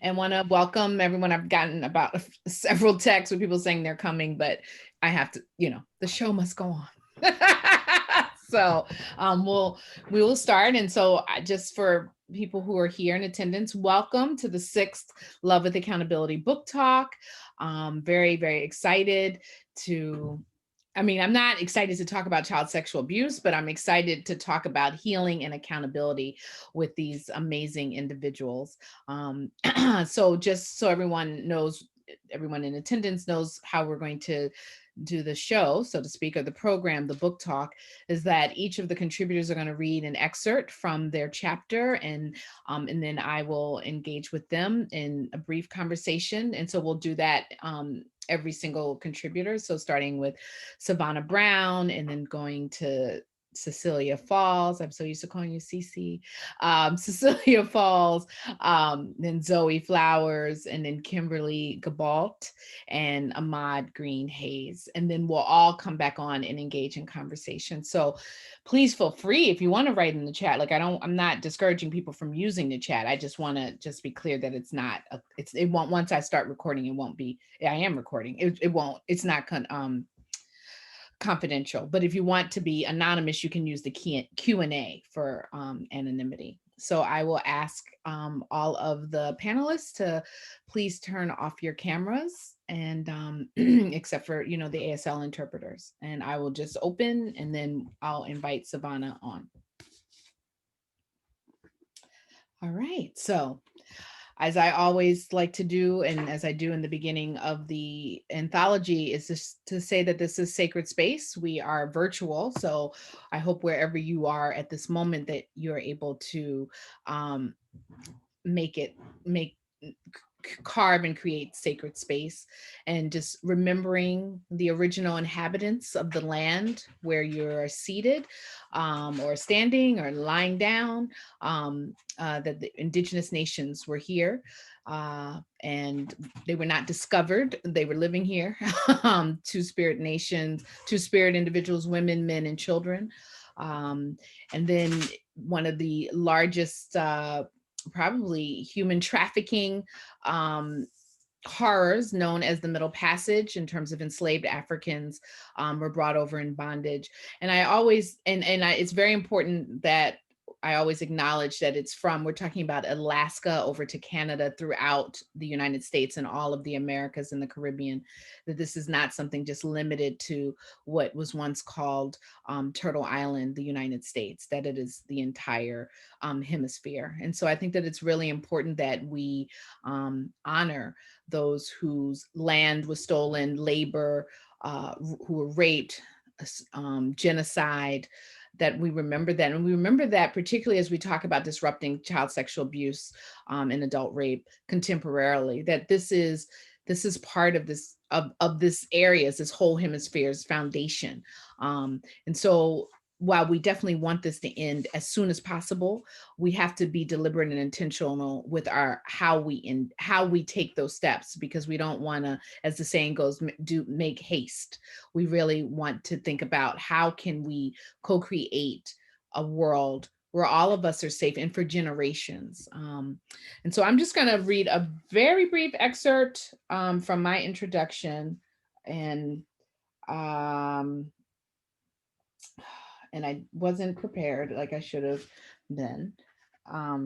and want to welcome everyone. I've gotten about several texts with people saying they're coming, but I have to, the show must go on. So we will start. And so just for people who are here in attendance, welcome to the 6th Love with Accountability Book Talk. Very, very excited I'm not excited to talk about child sexual abuse, but I'm excited to talk about healing and accountability with these amazing individuals. So just so everyone knows, everyone in attendance knows how we're going to do the show, so to speak, or the program, the book talk, is that each of the contributors are going to read an excerpt from their chapter, and then I will engage with them in a brief conversation. And so we'll do that every single contributor. So starting with Sevonna Brown, and then going to Cecelia Falls. I'm so used to calling you Cece. Cecelia Falls, then Zoë Flowers, and then Kimberly Gaubault and Ahmad Greene-Hayes. And then we'll all come back on and engage in conversation. So please feel free if you want to write in the chat. I'm not discouraging people from using the chat. I just want to just be clear that it won't, once I start recording, it won't be, I am recording. It won't, it's not confidential, but if you want to be anonymous, you can use the Q&A for anonymity. So I will ask all of the panelists to please turn off your cameras, and except for, the ASL interpreters. And I will just open, and then I'll invite Sevonna on. All right, so as I always like to do, and as I do in the beginning of the anthology, is just to say that this is sacred space. We are virtual, so I hope wherever you are at this moment that you're able to carve and create sacred space, and just remembering the original inhabitants of the land where you're seated, or standing or lying down, that the indigenous nations were here, and they were not discovered. They were living here. Two-spirit nations, two-spirit individuals, women, men, and children. And then one of the largest probably human trafficking horrors, known as the Middle Passage, in terms of enslaved Africans were brought over in bondage. And I always, it's very important that I always acknowledge that we're talking about Alaska over to Canada, throughout the United States and all of the Americas and the Caribbean, that this is not something just limited to what was once called Turtle Island, the United States, that it is the entire hemisphere. And so I think that it's really important that we honor those whose land was stolen, labor, who were raped, genocide, that we remember that. And we remember that particularly as we talk about disrupting child sexual abuse and adult rape contemporarily, that this is part of this, of this area's, this whole hemisphere's foundation. And so while we definitely want this to end as soon as possible, we have to be deliberate and intentional with how we take those steps, because we don't want to, as the saying goes, make haste. We really want to think about how can we co-create a world where all of us are safe, and for generations. And so I'm just going to read a very brief excerpt from my introduction, and I wasn't prepared like I should have been. Let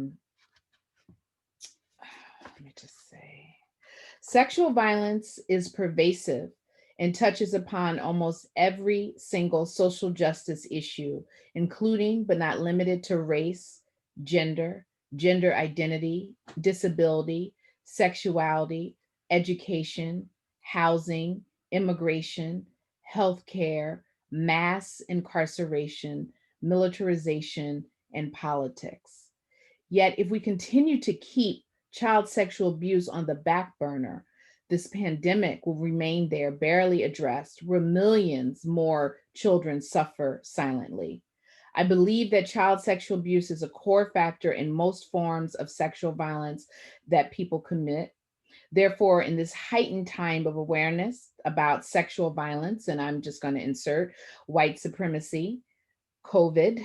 me just say, sexual violence is pervasive and touches upon almost every single social justice issue, including but not limited to race, gender, gender identity, disability, sexuality, education, housing, immigration, healthcare, mass incarceration, militarization, and politics. Yet, if we continue to keep child sexual abuse on the back burner, this pandemic will remain there, barely addressed, where millions more children suffer silently. I believe that child sexual abuse is a core factor in most forms of sexual violence that people commit. Therefore, in this heightened time of awareness about sexual violence, and I'm just going to insert white supremacy, COVID,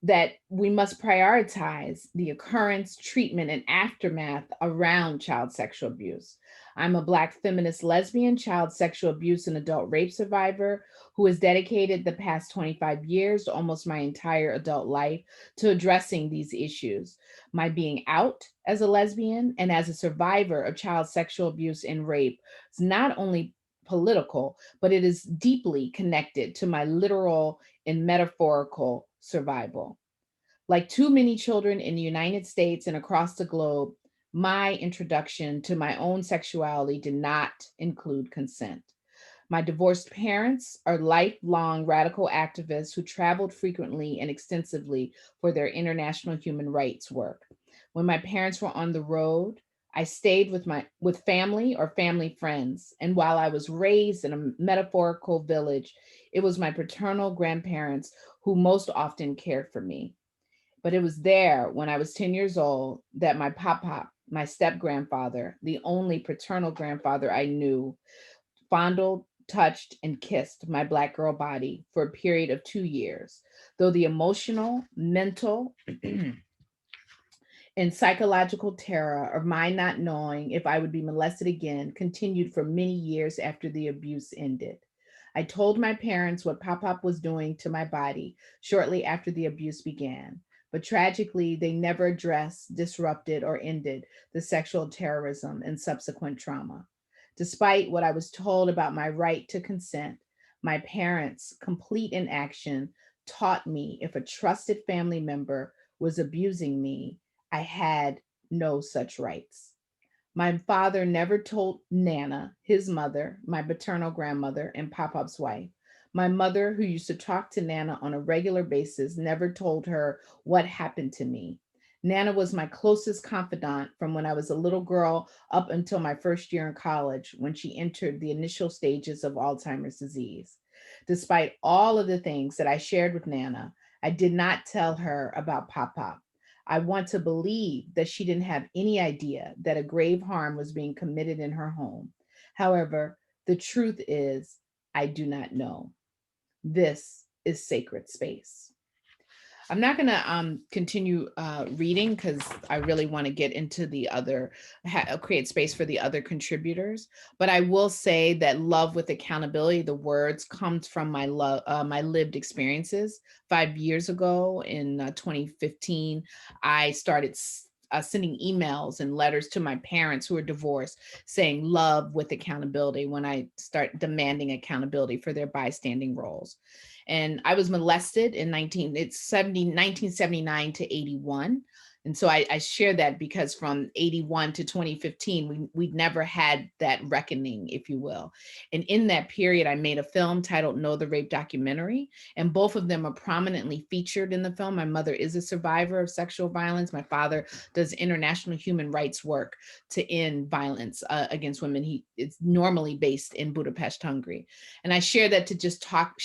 that we must prioritize the occurrence, treatment, and aftermath around child sexual abuse. I'm a Black feminist lesbian, child sexual abuse, and adult rape survivor who has dedicated the past 25 years, almost my entire adult life, to addressing these issues. My being out as a lesbian and as a survivor of child sexual abuse and rape is not only political, but it is deeply connected to my literal and metaphorical survival. Like too many children in the United States and across the globe, my introduction to my own sexuality did not include consent. My divorced parents are lifelong radical activists who traveled frequently and extensively for their international human rights work. When my parents were on the road, I stayed with family or family friends. And while I was raised in a metaphorical village, it was my paternal grandparents who most often cared for me. But it was there when I was 10 years old that my pop, my step grandfather, the only paternal grandfather I knew, fondled, touched, and kissed my Black girl body for a period of 2 years. Though the emotional, mental, and psychological terror of my not knowing if I would be molested again continued for many years after the abuse ended. I told my parents what Pop Pop was doing to my body shortly after the abuse began, but tragically, they never addressed, disrupted, or ended the sexual terrorism and subsequent trauma. Despite what I was told about my right to consent, my parents' complete inaction taught me if a trusted family member was abusing me, I had no such rights. My father never told Nana, his mother, my paternal grandmother, and Pop Pop's wife. My mother, who used to talk to Nana on a regular basis, never told her what happened to me. Nana was my closest confidant from when I was a little girl up until my first year in college when she entered the initial stages of Alzheimer's disease. Despite all of the things that I shared with Nana, I did not tell her about Pop Pop. I want to believe that she didn't have any idea that a grave harm was being committed in her home. However, the truth is, I do not know. This is sacred space. I'm not going to continue reading because I really want to get into the other, create space for the other contributors. But I will say that love with accountability, the words comes from my love, my lived experiences. 5 years ago in 2015, I started sending emails and letters to my parents who are divorced saying love with accountability when I start demanding accountability for their bystanding roles. And I was molested in 1979 to 81. And so I share that because from 81 to 2015, we'd never had that reckoning, if you will. And in that period, I made a film titled Know the Rape Documentary, and both of them are prominently featured in the film. My mother is a survivor of sexual violence. My father does international human rights work to end violence against women. He is normally based in Budapest, Hungary. And I share that to just talk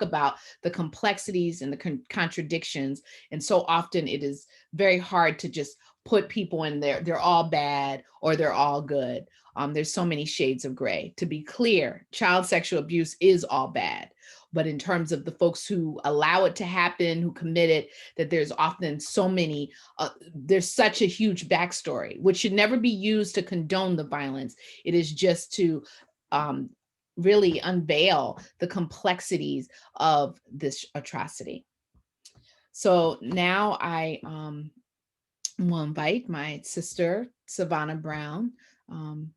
about the complexities and the contradictions. And so often it is very hard to just put people in there. They're all bad or they're all good. There's so many shades of gray. To be clear, child sexual abuse is all bad. But in terms of the folks who allow it to happen, who commit it, that there's often so many, there's such a huge backstory, which should never be used to condone the violence. It is just to really unveil the complexities of this atrocity. So now I will invite my sister, Sevonna Brown,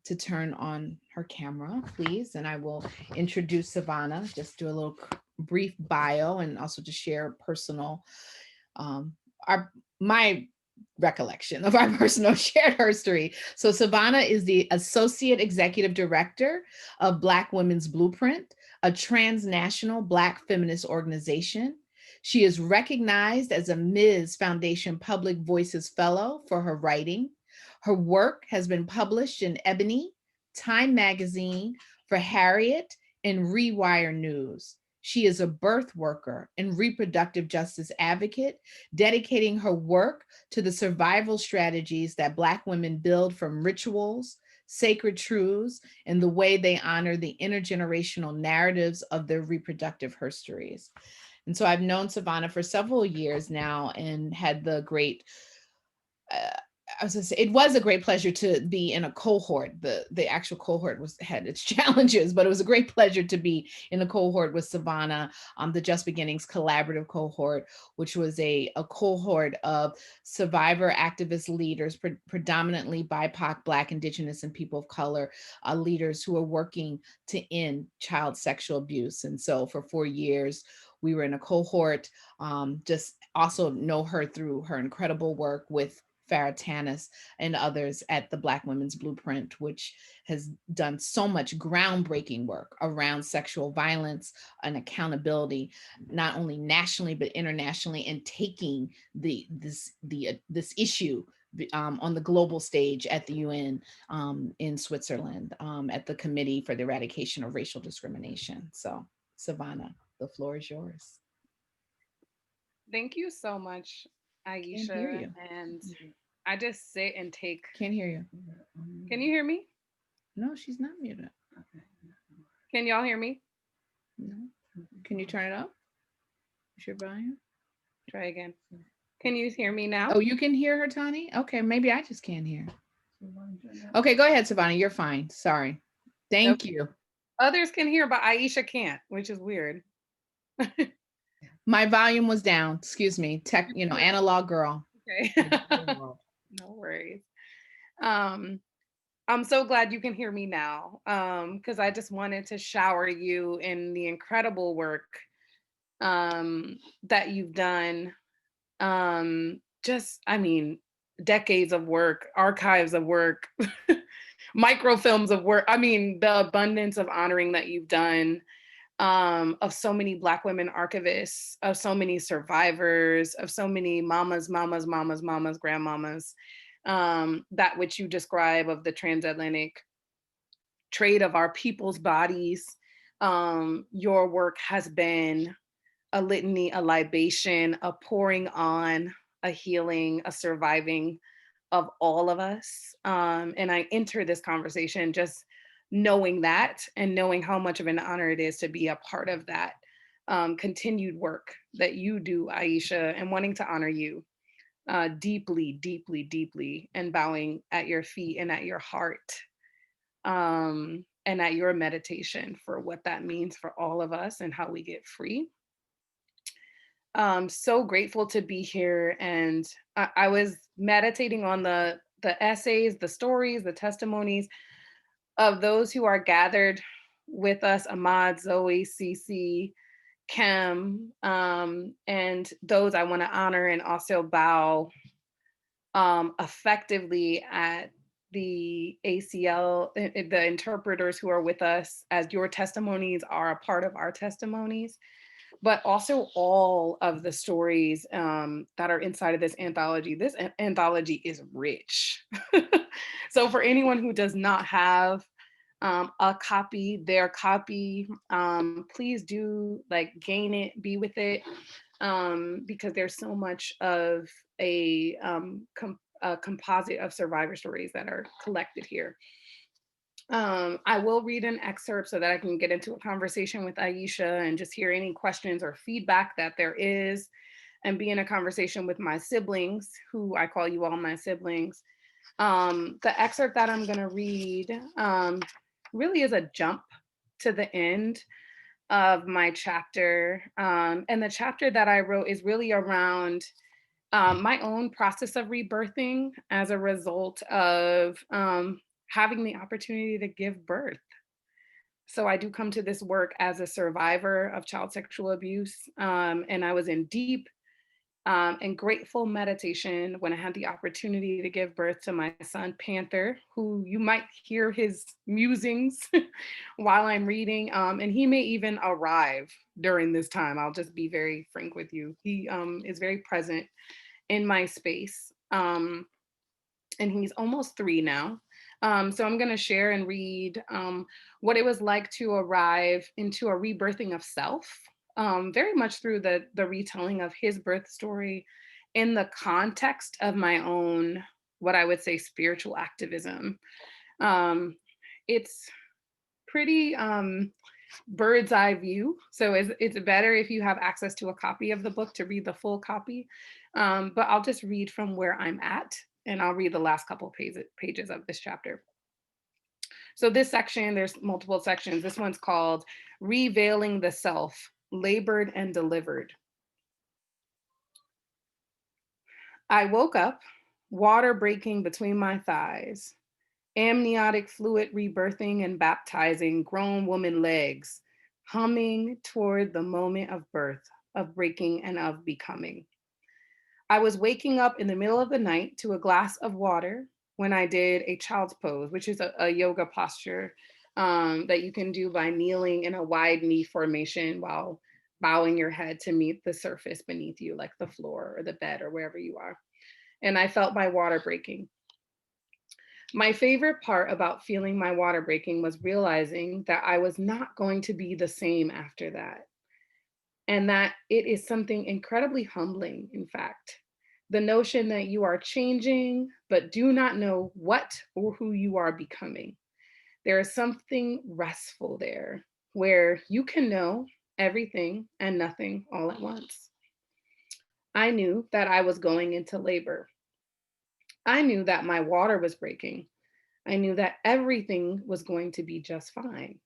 to turn on her camera, please. And I will introduce Sevonna, just do a little brief bio and also to share personal, my recollection of our personal shared history. So Sevonna is the Associate Executive Director of Black Women's Blueprint, a transnational Black feminist organization. She is recognized as a Ms. Foundation Public Voices Fellow for her writing. Her work has been published in Ebony, Time Magazine, for Harriet, and Rewire News. She is a birth worker and reproductive justice advocate, dedicating her work to the survival strategies that Black women build from rituals, sacred truths, and the way they honor the intergenerational narratives of their reproductive histories. And so I've known Sevonna for several years now and had the great, I was gonna say, it was a great pleasure to be in a cohort. The actual cohort had its challenges, but it was a great pleasure to be in a cohort with Sevonna, the Just Beginnings collaborative cohort, which was a cohort of survivor activist leaders, predominantly BIPOC, Black, Indigenous, and people of color leaders who are working to end child sexual abuse. And so for 4 years, we were in a cohort. Just also know her through her incredible work with Farah Tanis and others at the Black Women's Blueprint, which has done so much groundbreaking work around sexual violence and accountability, not only nationally but internationally, and taking this issue on the global stage at the UN in Switzerland at the Committee for the Eradication of Racial Discrimination. So, Sevonna, the floor is yours. Thank you so much, Can't hear Aisha. you. And I just sit and take. Can't hear you. Can you hear me? No, she's not muted. Can y'all hear me? No. Can you turn it up? Is your volume? Try again. Can you hear me now? Oh, you can hear her, Tani? Okay, maybe I just can't hear. Okay, go ahead, Sevonna. You're fine. Sorry. Thank you. Others can hear, but Aisha can't, which is weird. My volume was down. Excuse me. Analog girl. Okay. No worries. I'm so glad you can hear me now, because I just wanted to shower you in the incredible work that you've done. Decades of work, archives of work, microfilms of work. I mean, the abundance of honoring that you've done, of so many Black women archivists, of so many survivors, of so many mamas, grandmamas, that which you describe of the transatlantic trade of our people's bodies. Your work has been a litany, a libation, a pouring on, a healing, a surviving of all of us. And I enter this conversation just knowing that and knowing how much of an honor it is to be a part of that continued work that you do, Aisha, and wanting to honor you deeply, deeply, deeply, and bowing at your feet and at your heart, and at your meditation for what that means for all of us and how we get free. So grateful to be here. And I was meditating on the essays, the stories, the testimonies of those who are gathered with us, Ahmad, Zoe, Cece, Kim, and those I want to honor and also bow effectively at the ACL, the interpreters who are with us, as your testimonies are a part of our testimonies, but also all of the stories that are inside of this anthology. This anthology is rich. So for anyone who does not have a copy, their copy, please do gain it, be with it, because there's so much of a composite of survivor stories that are collected here. I will read an excerpt so that I can get into a conversation with Aisha and just hear any questions or feedback that there is, and be in a conversation with my siblings, who I call you all my siblings. The excerpt that I'm going to read really is a jump to the end of my chapter. And the chapter that I wrote is really around my own process of rebirthing as a result of having the opportunity to give birth. So I do come to this work as a survivor of child sexual abuse. And I was in deep and grateful meditation when I had the opportunity to give birth to my son, Panther, who you might hear his musings while I'm reading. And he may even arrive during this time. I'll just be very frank with you. He is very present in my space. And he's almost 3 now. So I'm going to share and read what it was like to arrive into a rebirthing of self, very much through the retelling of his birth story in the context of my own, what I would say, spiritual activism. It's pretty bird's eye view. So it's better if you have access to a copy of the book to read the full copy. But I'll just read from where I'm at, and I'll read the last couple pages of this chapter. So this section, there's multiple sections. This one's called Reveiling the Self, Labored and Delivered. I woke up, water breaking between my thighs, amniotic fluid rebirthing and baptizing grown woman legs, humming toward the moment of birth, of breaking and of becoming. I was waking up in the middle of the night to a glass of water when I did a child's pose, which is a yoga posture that you can do by kneeling in a wide knee formation while bowing your head to meet the surface beneath you, like the floor or the bed or wherever you are. And I felt my water breaking. My favorite part about feeling my water breaking was realizing that I was not going to be the same after that. And that it is something incredibly humbling, in fact. The notion that you are changing, but do not know what or who you are becoming. There is something restful there, where you can know everything and nothing all at once. I knew that I was going into labor. I knew that my water was breaking. I knew that everything was going to be just fine.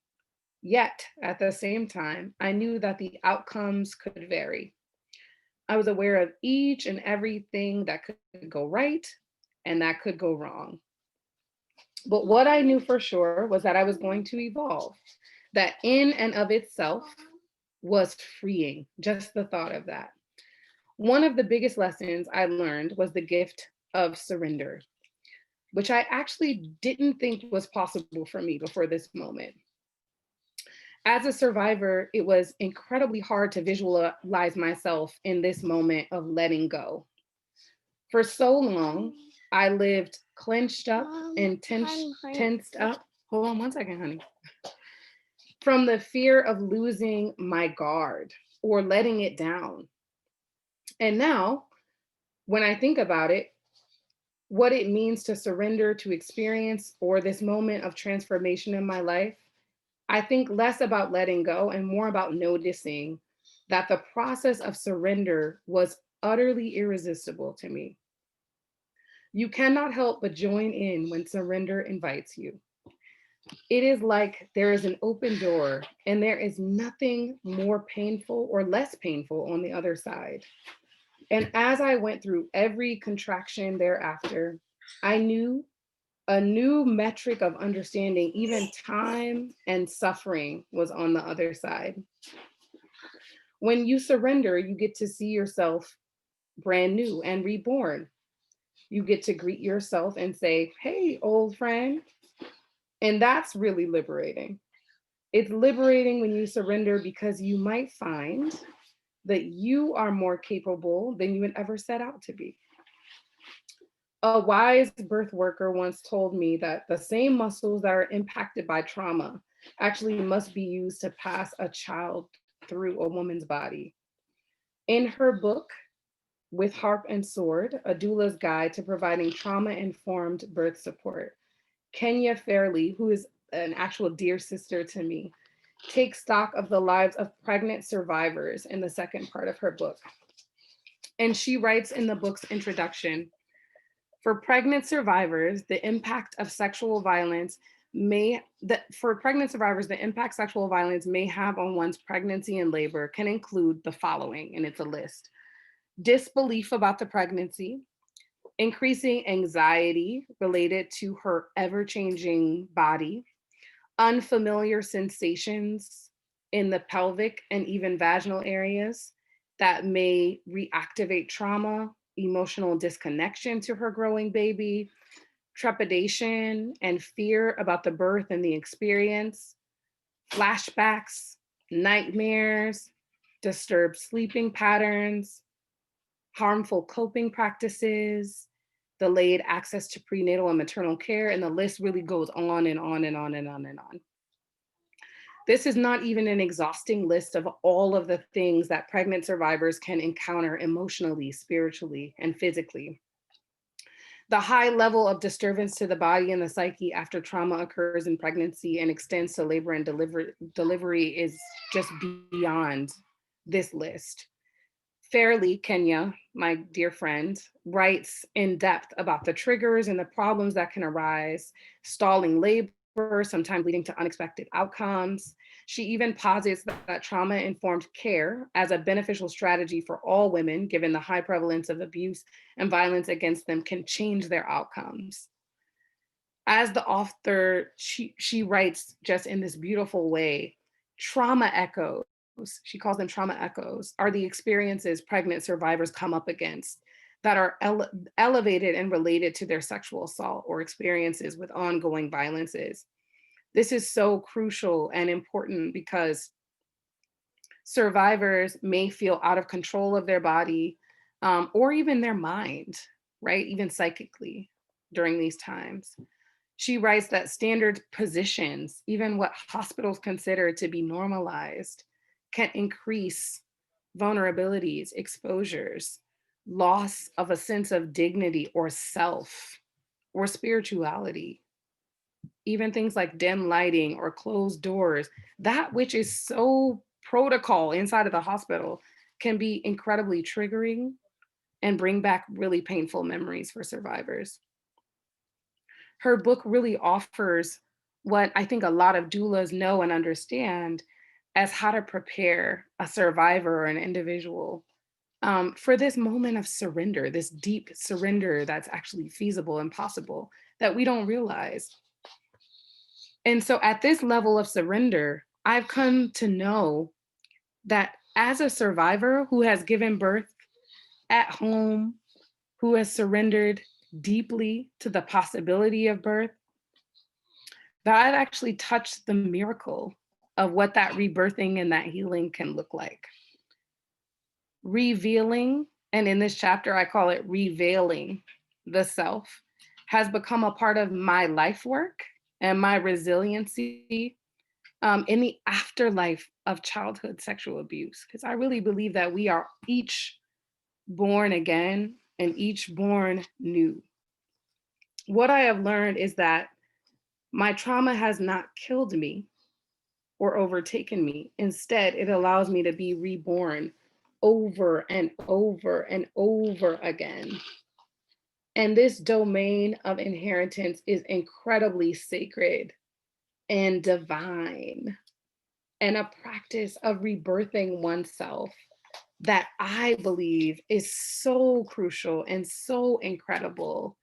Yet, at the same time, I knew that the outcomes could vary. I was aware of each and everything that could go right and that could go wrong. But what I knew for sure was that I was going to evolve, that in and of itself was freeing, just the thought of that. One of the biggest lessons I learned was the gift of surrender, which I actually didn't think was possible for me before this moment. As a survivor, it was incredibly hard to visualize myself in this moment of letting go. For so long, I lived clenched up and tensed up. Hold on one second, honey. From the fear of losing my guard or letting it down. And now, when I think about it, what it means to surrender to experience or this moment of transformation in my life, I think less about letting go and more about noticing that the process of surrender was utterly irresistible to me. You cannot help but join in when surrender invites you. It is like there is an open door and there is nothing more painful or less painful on the other side. And as I went through every contraction thereafter, I knew a new metric of understanding, even time and suffering was on the other side. When you surrender, you get to see yourself brand new and reborn. You get to greet yourself and say, hey, old friend. And that's really liberating. It's liberating when you surrender because you might find that you are more capable than you had ever set out to be. A wise birth worker once told me that the same muscles that are impacted by trauma actually must be used to pass a child through a woman's body. In her book, With Harp and Sword, A Doula's Guide to Providing Trauma-Informed Birth Support, Kenya Fairley, who is an actual dear sister to me, takes stock of the lives of pregnant survivors in the second part of her book. And she writes in the book's introduction, for pregnant survivors, the impact sexual violence may have on one's pregnancy and labor can include the following, and it's a list: disbelief about the pregnancy, increasing anxiety related to her ever-changing body, unfamiliar sensations in the pelvic and even vaginal areas that may reactivate trauma, emotional disconnection to her growing baby, trepidation and fear about the birth and the experience, flashbacks, nightmares, disturbed sleeping patterns, harmful coping practices, delayed access to prenatal and maternal care, and the list really goes on and on and on and on and on. This is not even an exhausting list of all of the things that pregnant survivors can encounter emotionally, spiritually, and physically. The high level of disturbance to the body and the psyche after trauma occurs in pregnancy and extends to labor and delivery is just beyond this list. Fairly Kenya, my dear friend, writes in depth about the triggers and the problems that can arise, stalling labor, sometimes leading to unexpected outcomes. She even posits that trauma-informed care as a beneficial strategy for all women, given the high prevalence of abuse and violence against them, can change their outcomes. As the author, she writes just in this beautiful way, trauma echoes, she calls them trauma echoes, are the experiences pregnant survivors come up against that are elevated and related to their sexual assault or experiences with ongoing violences. This is so crucial and important because survivors may feel out of control of their body or even their mind, right? Even psychically during these times. She writes that standard positions, even what hospitals consider to be normalized, can increase vulnerabilities, exposures, loss of a sense of dignity or self or spirituality. Even things like dim lighting or closed doors, that which is so protocol inside of the hospital can be incredibly triggering and bring back really painful memories for survivors. Her book really offers what I think a lot of doulas know and understand as how to prepare a survivor or an individual for this moment of surrender, this deep surrender that's actually feasible and possible that we don't realize. And so at this level of surrender, I've come to know that as a survivor who has given birth at home, who has surrendered deeply to the possibility of birth, that I've actually touched the miracle of what that rebirthing and that healing can look like. Revealing, and in this chapter, I call it reveiling the self, has become a part of my life work and my resiliency in the afterlife of childhood sexual abuse. Because I really believe that we are each born again and each born new. What I have learned is that my trauma has not killed me or overtaken me. Instead, it allows me to be reborn over and over and over again. And this domain of inheritance is incredibly sacred and divine, and a practice of rebirthing oneself that I believe is so crucial and so incredible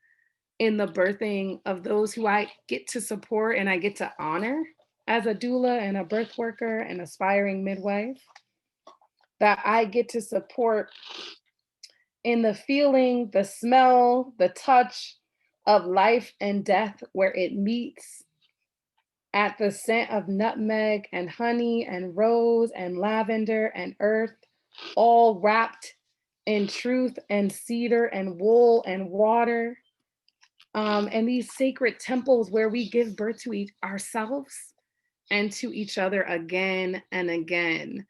in the birthing of those who I get to support and I get to honor as a doula and a birth worker and aspiring midwife, that I get to support in the feeling, the smell, the touch of life and death where it meets, at the scent of nutmeg and honey and rose and lavender and earth, all wrapped in truth and cedar and wool and water. And these sacred temples where we give birth to ourselves and to each other again and again.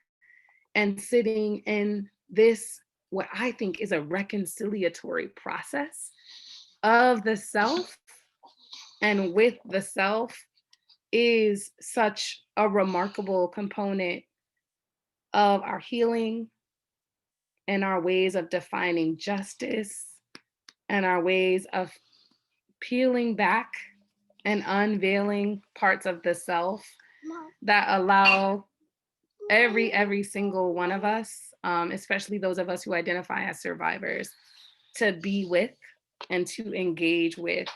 And sitting in this, what I think is a reconciliatory process of the self and with the self, is such a remarkable component of our healing and our ways of defining justice and our ways of peeling back and unveiling parts of the self that allow every single one of us, especially those of us who identify as survivors, to be with and to engage with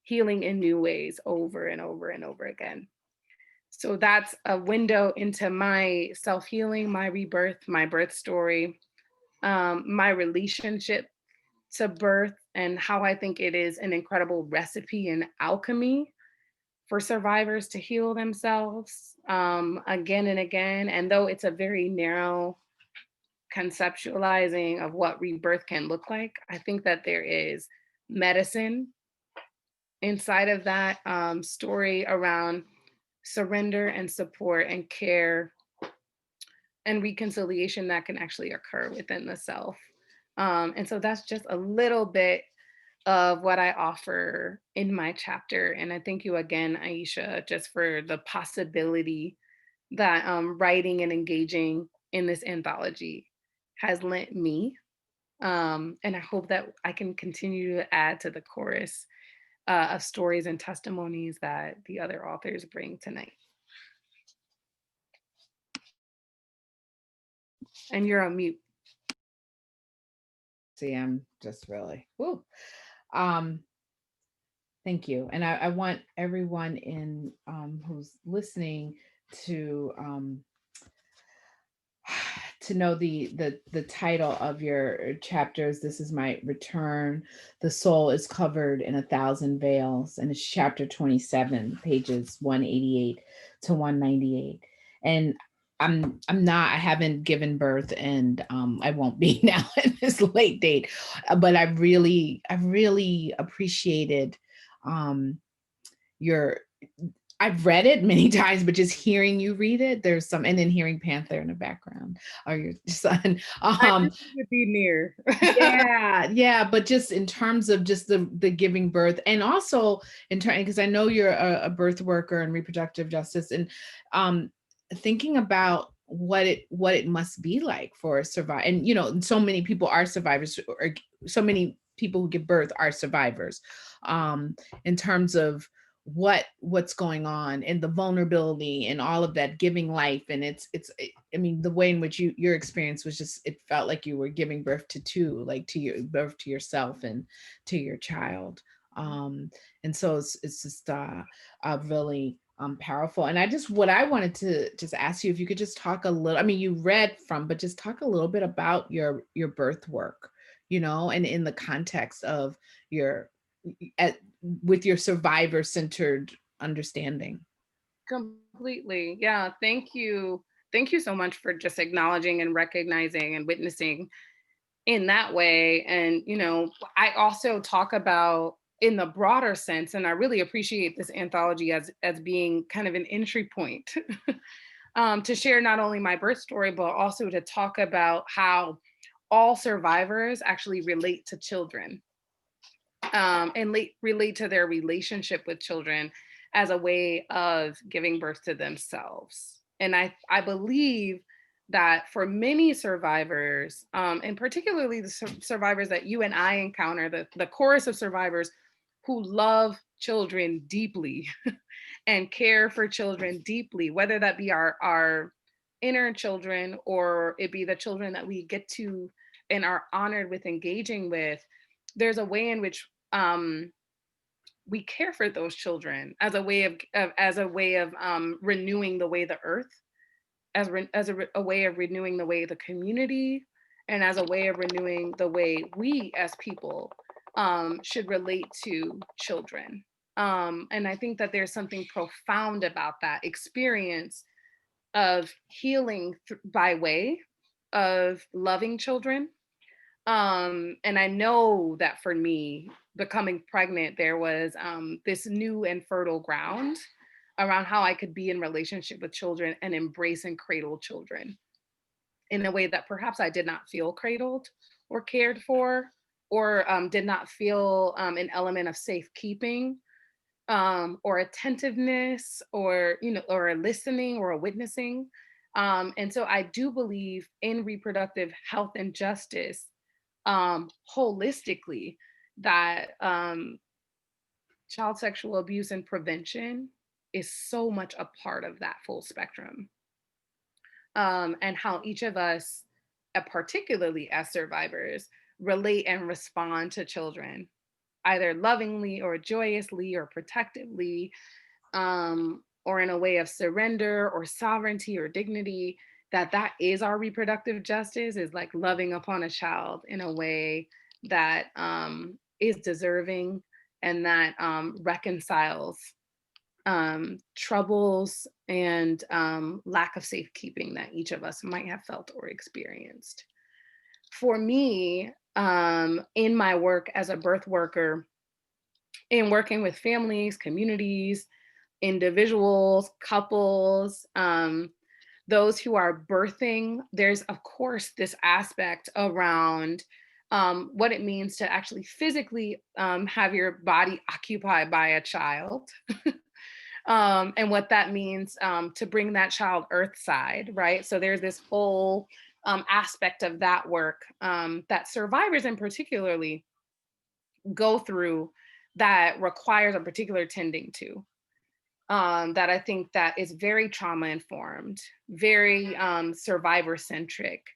healing in new ways over and over and over again. So that's a window into my self-healing, my rebirth, my birth story, my relationship to birth, and how I think it is an incredible recipe and alchemy for survivors to heal themselves again and again. And though it's a very narrow conceptualizing of what rebirth can look like, I think that there is medicine inside of that story around surrender and support and care and reconciliation that can actually occur within the self. And so that's just a little bit of what I offer in my chapter. And I thank you again, Aisha, just for the possibility that writing and engaging in this anthology has lent me. And I hope that I can continue to add to the chorus of stories and testimonies that the other authors bring tonight. And you're on mute. See, I'm just really, woo. Thank you. And I want everyone in who's listening to to know the title of your chapters. This is my return. The soul is covered in 1,000 veils, and it's chapter 27, pages 188 to 198. And I haven't given birth, and I won't be now at this late date, but I really appreciated your I've read it many times, but just hearing you read it, there's some, and then hearing Panther in the background, or your son. I just would be near. Yeah, but just in terms of just the giving birth, and also in terms, because I know you're a birth worker and reproductive justice, and thinking about what it must be like for a survivor, and so many people are survivors, or so many people who give birth are survivors, in terms of what's going on and the vulnerability and all of that, giving life. And I mean, the way in which your experience was just, it felt like you were giving birth to two, like to your birth to yourself and to your child. And so it's just really powerful. And what I wanted to just ask you, if you could just talk a little, I mean, you read from, but just talk a little bit about your birth work, and in the context of your with your survivor-centered understanding. Completely. Yeah. Thank you. Thank you so much for just acknowledging and recognizing and witnessing in that way. And, I also talk about in the broader sense, and I really appreciate this anthology as being kind of an entry point to share not only my birth story, but also to talk about how all survivors actually relate to children, and relate to their relationship with children as a way of giving birth to themselves. And I believe that for many survivors, and particularly the survivors that you and I encounter, the chorus of survivors who love children deeply and care for children deeply, whether that be our inner children or it be the children that we get to and are honored with engaging with, there's a way in which we care for those children as a way of renewing the way the earth, a way of renewing the way the community, and as a way of renewing the way we as people should relate to children. And I think that there's something profound about that experience of healing by way of loving children. And I know that for me, becoming pregnant, there was this new and fertile ground around how I could be in relationship with children and embrace and cradle children in a way that perhaps I did not feel cradled or cared for, or did not feel an element of safekeeping, or attentiveness, or or a listening or a witnessing. And so I do believe in reproductive health and justice holistically, that child sexual abuse and prevention is so much a part of that full spectrum. And how each of us, particularly as survivors, relate and respond to children, either lovingly or joyously or protectively, or in a way of surrender or sovereignty or dignity, that is our reproductive justice, is like loving upon a child in a way that is deserving and that reconciles troubles and lack of safekeeping that each of us might have felt or experienced. For me, in my work as a birth worker, in working with families, communities, individuals, couples, those who are birthing, there's of course this aspect around what it means to actually physically have your body occupied by a child, and what that means to bring that child earthside, right? So there's this whole aspect of that work that survivors in particularly go through that requires a particular tending to. That I think that is very trauma informed, very survivor centric,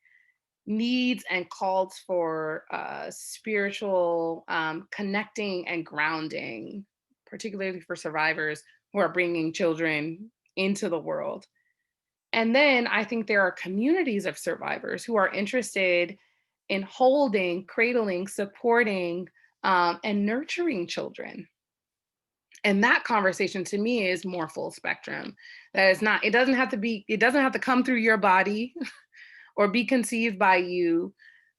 needs and calls for spiritual connecting and grounding, particularly for survivors who are bringing children into the world. And then I think there are communities of survivors who are interested in holding, cradling, supporting, and nurturing children. And that conversation to me is more full spectrum. That is not, it doesn't have to come through your body or be conceived by you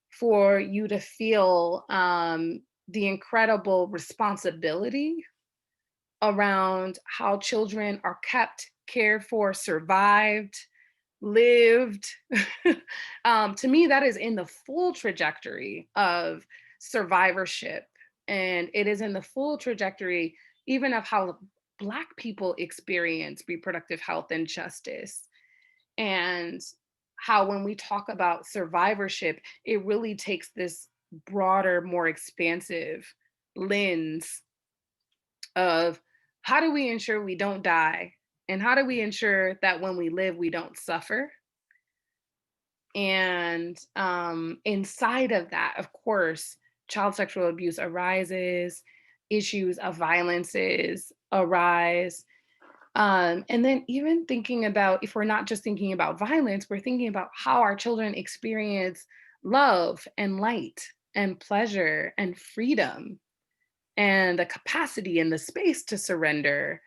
for you to feel the incredible responsibility around how children are kept, cared for, survived, lived. To me, that is in the full trajectory of survivorship. And it is in the full trajectory even of how Black people experience reproductive health and justice. And how when we talk about survivorship, it really takes this broader, more expansive lens of how do we ensure we don't die? And how do we ensure that when we live, we don't suffer? And inside of that, of course, child sexual abuse arises, issues of violences arise. And then even thinking about, if we're not just thinking about violence, we're thinking about how our children experience love and light and pleasure and freedom and the capacity and the space to surrender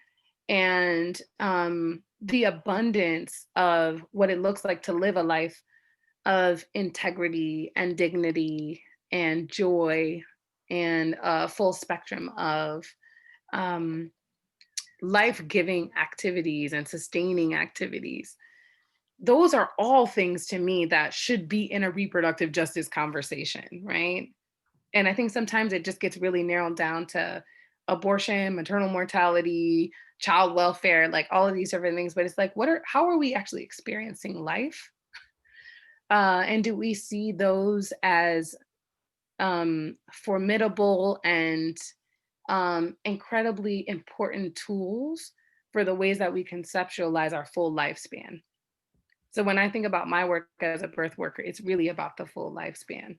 and the abundance of what it looks like to live a life of integrity and dignity and joy and a full spectrum of life-giving activities and sustaining activities. Those are all things to me that should be in a reproductive justice conversation, right? And I think sometimes it just gets really narrowed down to abortion, maternal mortality, child welfare, like all of these different things. But it's like, how are we actually experiencing life? And do we see those as formidable and incredibly important tools for the ways that we conceptualize our full lifespan? So when I think about my work as a birth worker, it's really about the full lifespan.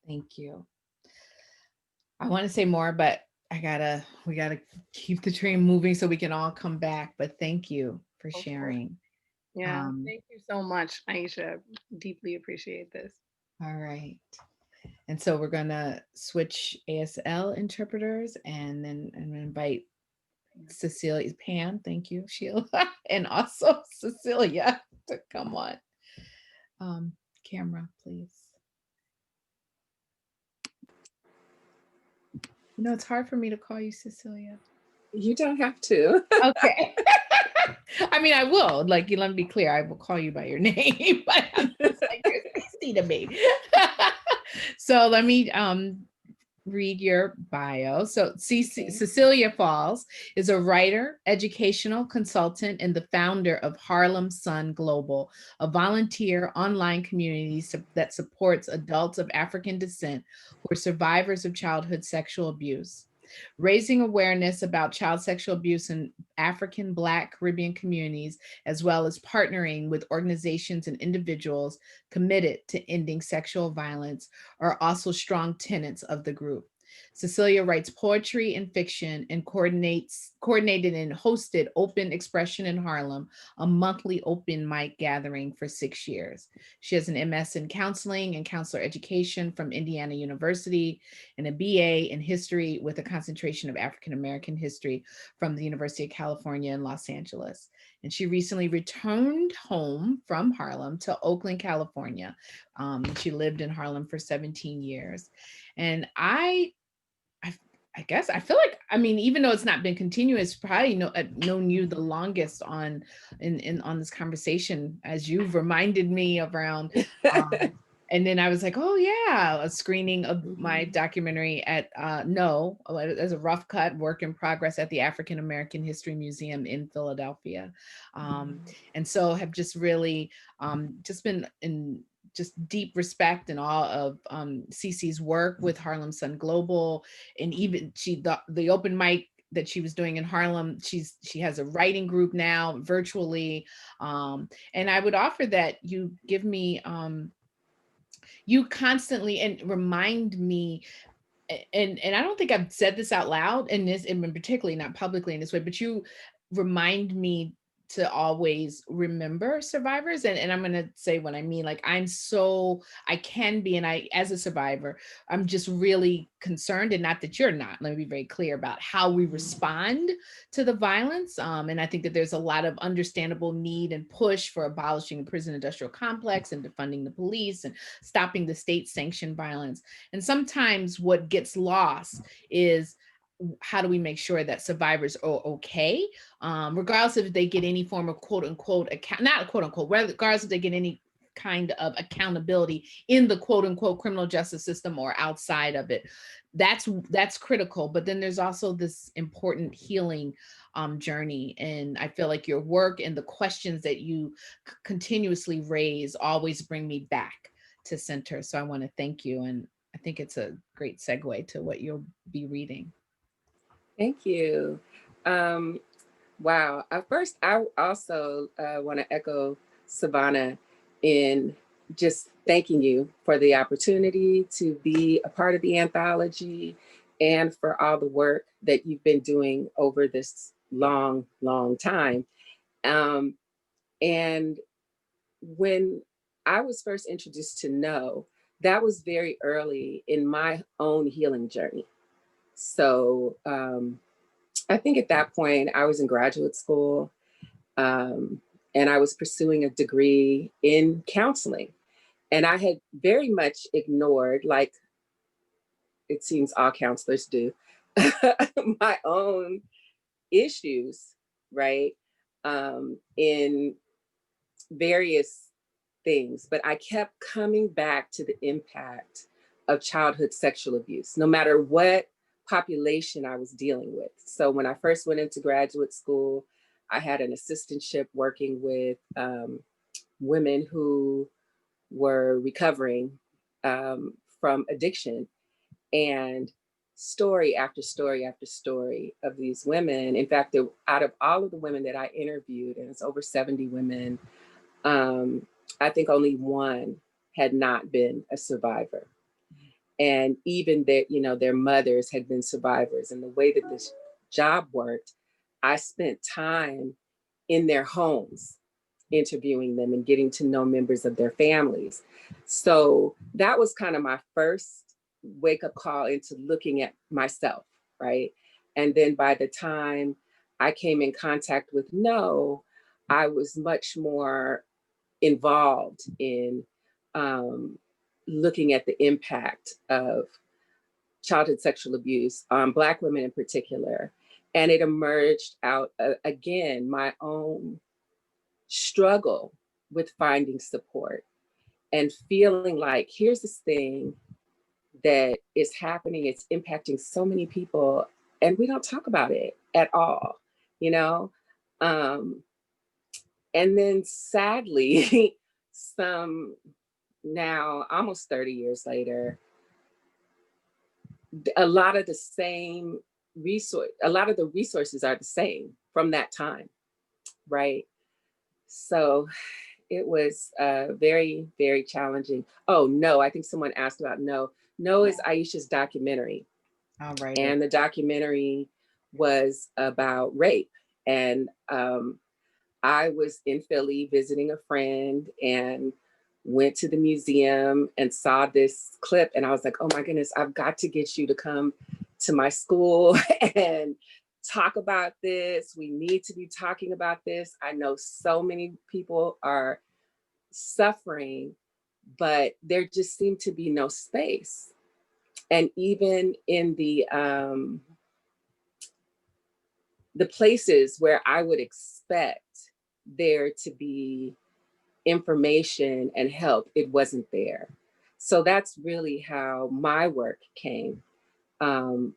Thank you. I want to say more, but we gotta keep the train moving so we can all come back. But thank you for sharing. Yeah, thank you so much, Aisha. Deeply appreciate this. All right. And so we're gonna switch ASL interpreters and then invite Cecelia, Pam, thank you, Sheila, and also Cecelia to come on. Camera, please. You know, it's hard for me to call you Cecelia. You don't have to. Okay. I mean, I will. Like, let me be clear. I will call you by your name, but I'm just like, you're Cece to me. So let me read your bio. So Cecelia Falls is a writer, educational consultant, and the founder of Harlem Sun Global, a volunteer online community that supports adults of African descent who are survivors of childhood sexual abuse. Raising awareness about child sexual abuse in African, Black, Caribbean communities, as well as partnering with organizations and individuals committed to ending sexual violence, are also strong tenets of the group. Cecelia writes poetry and fiction and coordinated and hosted Open Expression in Harlem, a monthly open mic gathering for 6 years. She has an MS in counseling and counselor education from Indiana University and a BA in history with a concentration of African American history from the University of California in Los Angeles. And she recently returned home from Harlem to Oakland, California. She lived in Harlem for 17 years. And I guess I feel like, I mean, even though it's not been continuous, probably known you the longest on this conversation, as you've reminded me around And then I was like, oh yeah, a screening of my documentary at No, as a rough cut work in progress at the African American History Museum in Philadelphia. And so have just really just been in just deep respect and awe of Cece's work with Harlem Sun Global, and even the open mic that she was doing in Harlem. She has a writing group now virtually. And I would offer that you give me you constantly and remind me, and I don't think I've said this out loud in this, and particularly not publicly in this way, but you remind me to always remember survivors. And I'm going to say what I mean. Like, I can be, and I, as a survivor, I'm just really concerned, and not that you're not, let me be very clear about how we respond to the violence. And I think that there's a lot of understandable need and push for abolishing the prison industrial complex and defunding the police and stopping the state sanctioned violence. And sometimes what gets lost is, how do we make sure that survivors are okay, regardless if they get any form of quote unquote account, not quote unquote, regardless if they get any kind of accountability in the quote unquote criminal justice system or outside of it. That's critical. But then there's also this important healing journey. And I feel like your work and the questions that you continuously raise always bring me back to center. So I want to thank you. And I think it's a great segue to what you'll be reading. Thank you. Wow. First, I also want to echo Sevonna in just thanking you for the opportunity to be a part of the anthology and for all the work that you've been doing over this long, long time. And when I was first introduced to No, that was very early in my own healing journey. So I think at that point I was in graduate school, and I was pursuing a degree in counseling. And I had very much ignored, like it seems all counselors do, my own issues, right? In various things, but I kept coming back to the impact of childhood sexual abuse, no matter what population I was dealing with. So when I first went into graduate school, I had an assistantship working with women who were recovering from addiction, and story after story after story of these women. In fact, out of all of the women that I interviewed, and it's over 70 women, I think only one had not been a survivor. And even that, their mothers had been survivors. And the way that this job worked, I spent time in their homes interviewing them and getting to know members of their families. So that was kind of my first wake up call into looking at myself, right? And then by the time I came in contact with No, I was much more involved in looking at the impact of childhood sexual abuse on Black women in particular. And it emerged out, again, my own struggle with finding support and feeling like, here's this thing that is happening, it's impacting so many people, and we don't talk about it at all, And then sadly, some now almost 30 years later, a lot of the resources are the same from that time, right? So it was very, very challenging. Oh, No, I think someone asked about No. No is Aisha's documentary. All right. And the documentary was about rape. And I was in Philly visiting a friend and went to the museum and saw this clip. And I was like, oh my goodness, I've got to get you to come to my school and talk about this. We need to be talking about this. I know so many people are suffering, but there just seemed to be no space. And even in the places where I would expect there to be information and help, it wasn't there. So that's really how my work came,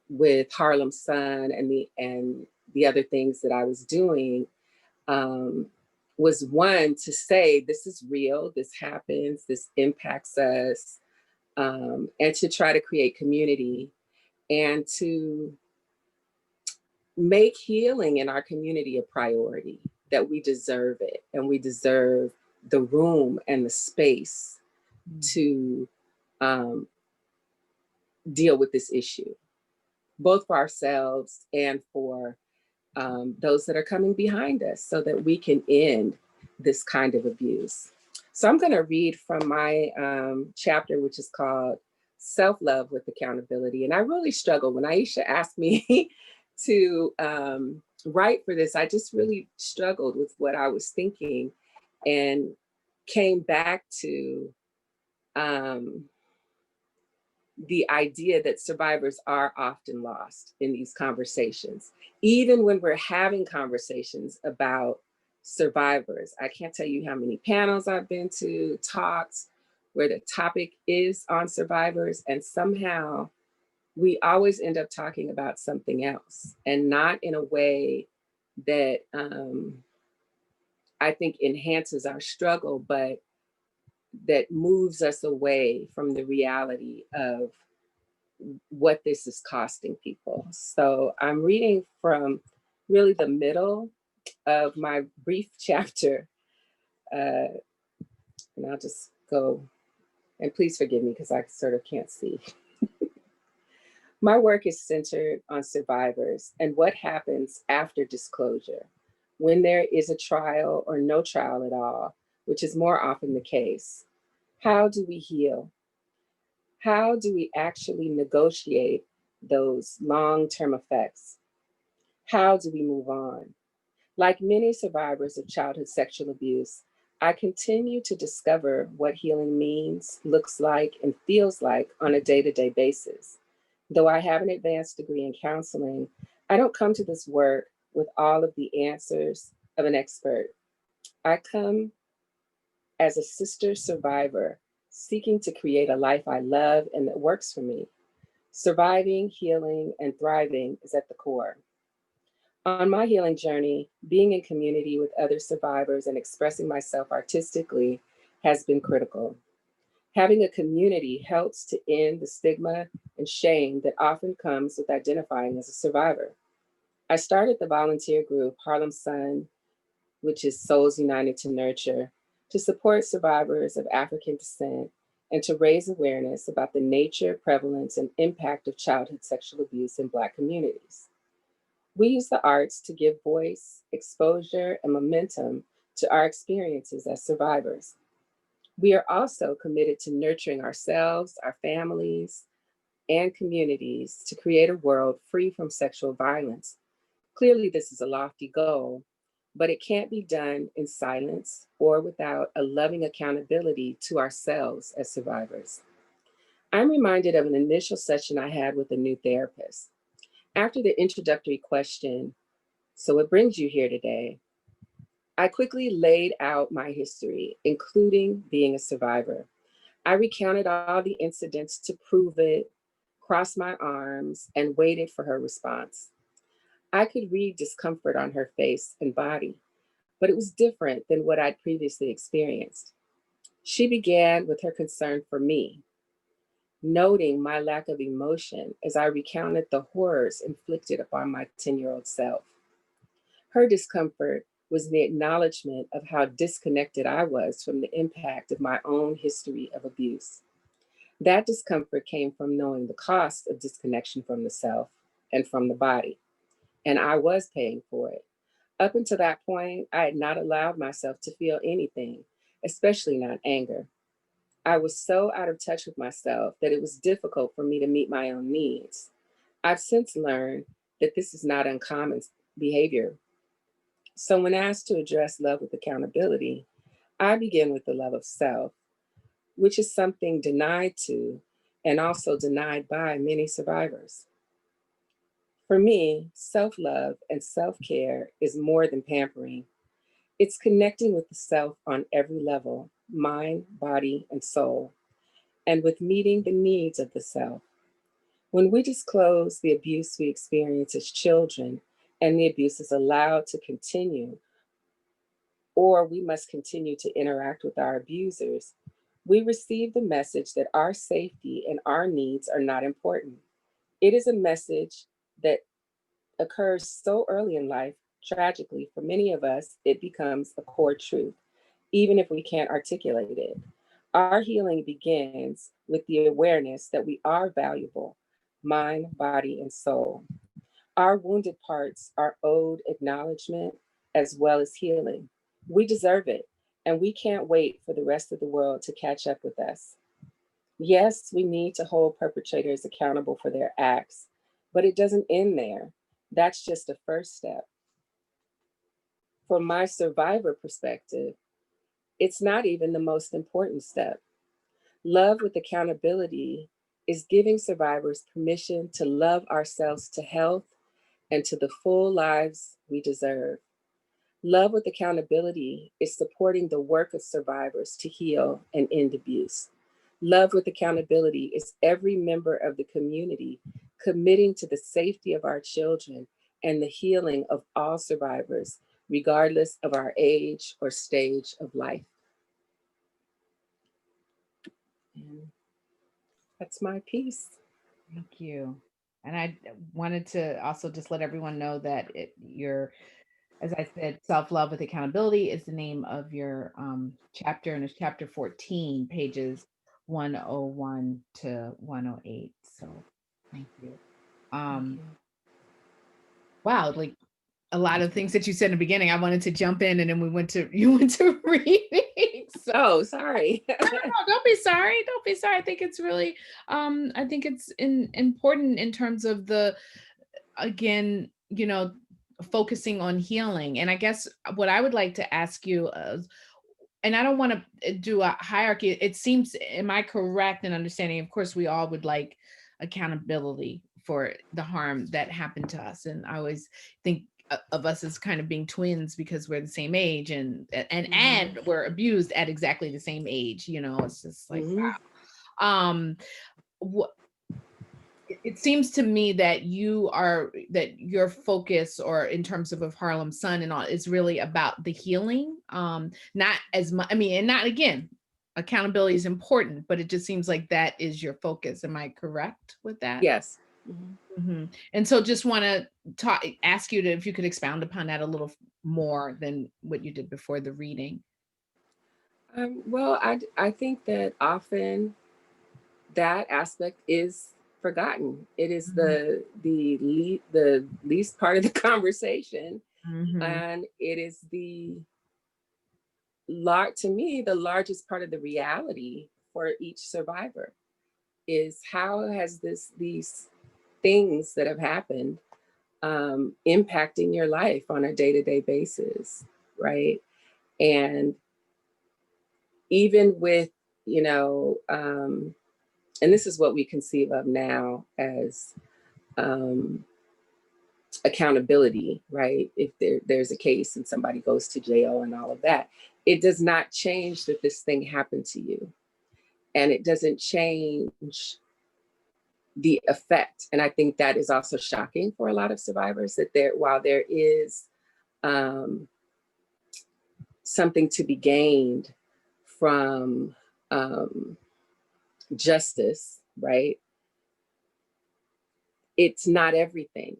with Harlem Sun and the other things that I was doing, was one, to say this is real, this happens, this impacts us, and to try to create community and to make healing in our community a priority, that we deserve it and we deserve the room and the space to deal with this issue, both for ourselves and for those that are coming behind us, so that we can end this kind of abuse. So I'm going to read from my chapter, which is called Self-Love with Accountability. And I really struggled when Aisha asked me to write for this. I just really struggled with what I was thinking and came back to the idea that survivors are often lost in these conversations. Even when we're having conversations about survivors, I can't tell you how many panels I've been to, talks where the topic is on survivors, and somehow we always end up talking about something else, and not in a way that I think enhances our struggle, but that moves us away from the reality of what this is costing people. So I'm reading from really the middle of my brief chapter, and I'll just go, and please forgive me because I sort of can't see. My work is centered on survivors and what happens after disclosure, when there is a trial or no trial at all, which is more often the case. How do we heal? How do we actually negotiate those long-term effects? How do we move on? Like many survivors of childhood sexual abuse, I continue to discover what healing means, looks like, and feels like on a day-to-day basis. Though I have an advanced degree in counseling, I don't come to this work with all of the answers of an expert. I come as a sister survivor, seeking to create a life I love and that works for me. Surviving, healing, and thriving is at the core. On my healing journey, being in community with other survivors and expressing myself artistically has been critical. Having a community helps to end the stigma and shame that often comes with identifying as a survivor. I started the volunteer group Harlem Sun, which is Souls United to Nurture, to support survivors of African descent and to raise awareness about the nature, prevalence, and impact of childhood sexual abuse in Black communities. We use the arts to give voice, exposure, and momentum to our experiences as survivors. We are also committed to nurturing ourselves, our families, and communities to create a world free from sexual violence. Clearly, this is a lofty goal, but it can't be done in silence or without a loving accountability to ourselves as survivors. I'm reminded of an initial session I had with a new therapist. After the introductory question, "So what brings you here today?" I quickly laid out my history, including being a survivor. I recounted all the incidents to prove it, crossed my arms, and waited for her response. I could read discomfort on her face and body, but it was different than what I'd previously experienced. She began with her concern for me, noting my lack of emotion as I recounted the horrors inflicted upon my 10-year-old self. Her discomfort was the acknowledgement of how disconnected I was from the impact of my own history of abuse. That discomfort came from knowing the cost of disconnection from the self and from the body, and I was paying for it. Up until that point, I had not allowed myself to feel anything, especially not anger. I was so out of touch with myself that it was difficult for me to meet my own needs. I've since learned that this is not uncommon behavior. So when asked to address love with accountability, I begin with the love of self, which is something denied to and also denied by many survivors. For me, self-love and self-care is more than pampering. It's connecting with the self on every level, mind, body, and soul. and with meeting the needs of the self. When we disclose the abuse we experience as children and the abuse is allowed to continue, or we must continue to interact with our abusers, we receive the message that our safety and our needs are not important. It is a message that occurs so early in life, tragically, for many of us, it becomes a core truth, even if we can't articulate it. Our healing begins with the awareness that we are valuable, mind, body, and soul. Our wounded parts are owed acknowledgement as well as healing. We deserve it, and we can't wait for the rest of the world to catch up with us. Yes, we need to hold perpetrators accountable for their acts, but it doesn't end there. That's just a first step. From my survivor perspective, it's not even the most important step. Love with accountability is giving survivors permission to love ourselves to health and to the full lives we deserve. Love with accountability is supporting the work of survivors to heal and end abuse. Love with accountability is every member of the community committing to the safety of our children and the healing of all survivors, regardless of our age or stage of life. And that's my piece. Thank you. And I wanted to also just let everyone know that you're, as I said, self-love with accountability is the name of your chapter, and it's chapter 14, pages 101 to 108. So thank you. Wow, like a lot of things that you said in the beginning, I wanted to jump in, and then you went to reading. So Oh, sorry. no, don't be sorry. Don't be sorry. I think it's really, I think it's important in terms of again, focusing on healing. And I guess what I would like to ask you is, and I don't want to do a hierarchy. It seems, am I correct in understanding? Of course, we all would like accountability for the harm that happened to us. And I always think of us as kind of being twins because we're the same age, and we're abused at exactly the same age. It's just like, wow. What it seems to me that your focus, or in terms of Harlem Sun and all, is really about the healing. Not as much, and not, again, accountability is important, but it just seems like that is your focus. Am I correct with that? Yes. And so just want to ask you if you could expound upon that a little more than what you did before the reading. Well, I think that often that aspect is forgotten. It is the least part of the conversation, and it is to me, the largest part of the reality for each survivor is how has these things that have happened impacting your life on a day-to-day basis, right? And even with, and this is what we conceive of now as accountability, right? If there's a case and somebody goes to jail and all of that, it does not change that this thing happened to you. And it doesn't change the effect. And I think that is also shocking for a lot of survivors, that while there is something to be gained from justice, right? It's not everything,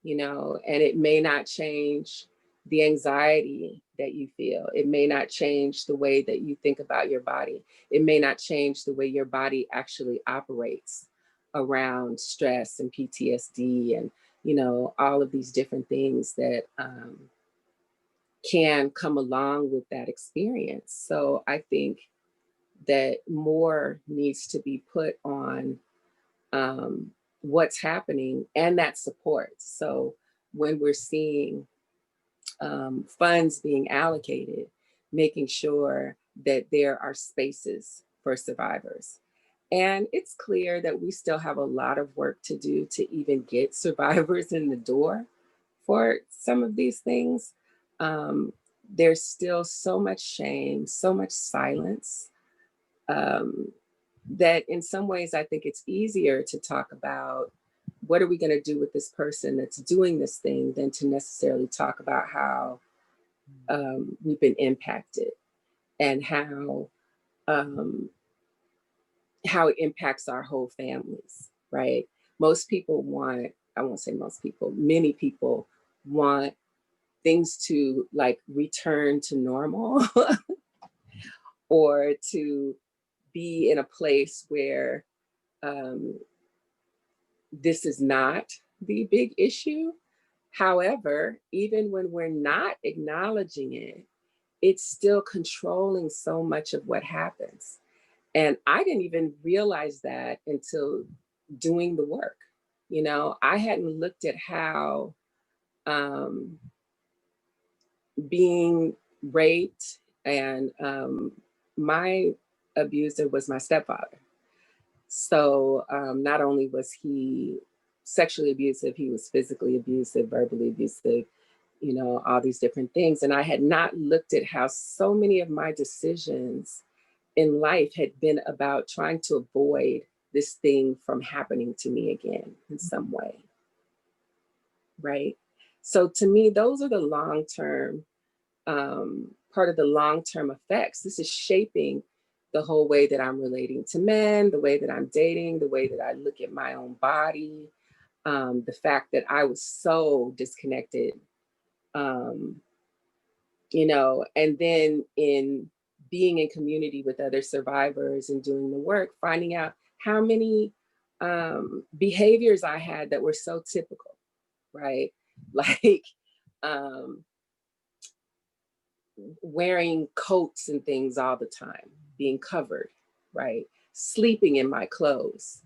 and it may not change the anxiety that you feel. It may not change the way that you think about your body. It may not change the way your body actually operates around stress and PTSD and, all of these different things that can come along with that experience. So I think that more needs to be put on what's happening and that support. So when we're seeing funds being allocated, making sure that there are spaces for survivors. And it's clear that we still have a lot of work to do to even get survivors in the door for some of these things. There's still so much shame, so much silence. that in some ways, I think it's easier to talk about what are we going to do with this person that's doing this thing than to necessarily talk about how we've been impacted and how it impacts our whole families, right? Most people want, I won't say most people, many people want things to like return to normal or to be in a place where this is not the big issue. However, even when we're not acknowledging it, it's still controlling so much of what happens. And I didn't even realize that until doing the work. You know, I hadn't looked at how being raped and my abuser was my stepfather. So not only was he sexually abusive, he was physically abusive, verbally abusive, you know, all these different things. And I had not looked at how so many of my decisions in life had been about trying to avoid this thing from happening to me again in some way, right? So to me, those are the long-term, part of the long-term effects. This is shaping the whole way that I'm relating to men, the way that I'm dating, the way that I look at my own body, the fact that I was so disconnected, you know, and then in being in community with other survivors and doing the work, finding out how many behaviors I had that were so typical, right? Like wearing coats and things all the time, being covered, right? Sleeping in my clothes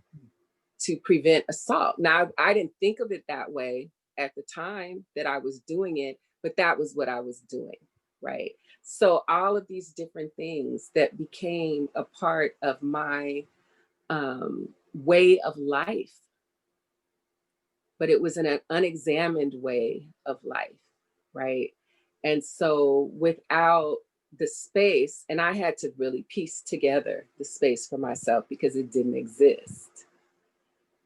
to prevent assault. Now, I didn't think of it that way at the time that I was doing it, but that was what I was doing, right? So all of these different things that became a part of my way of life, but it was an unexamined way of life, right? And so without the space, and I had to really piece together the space for myself because it didn't exist.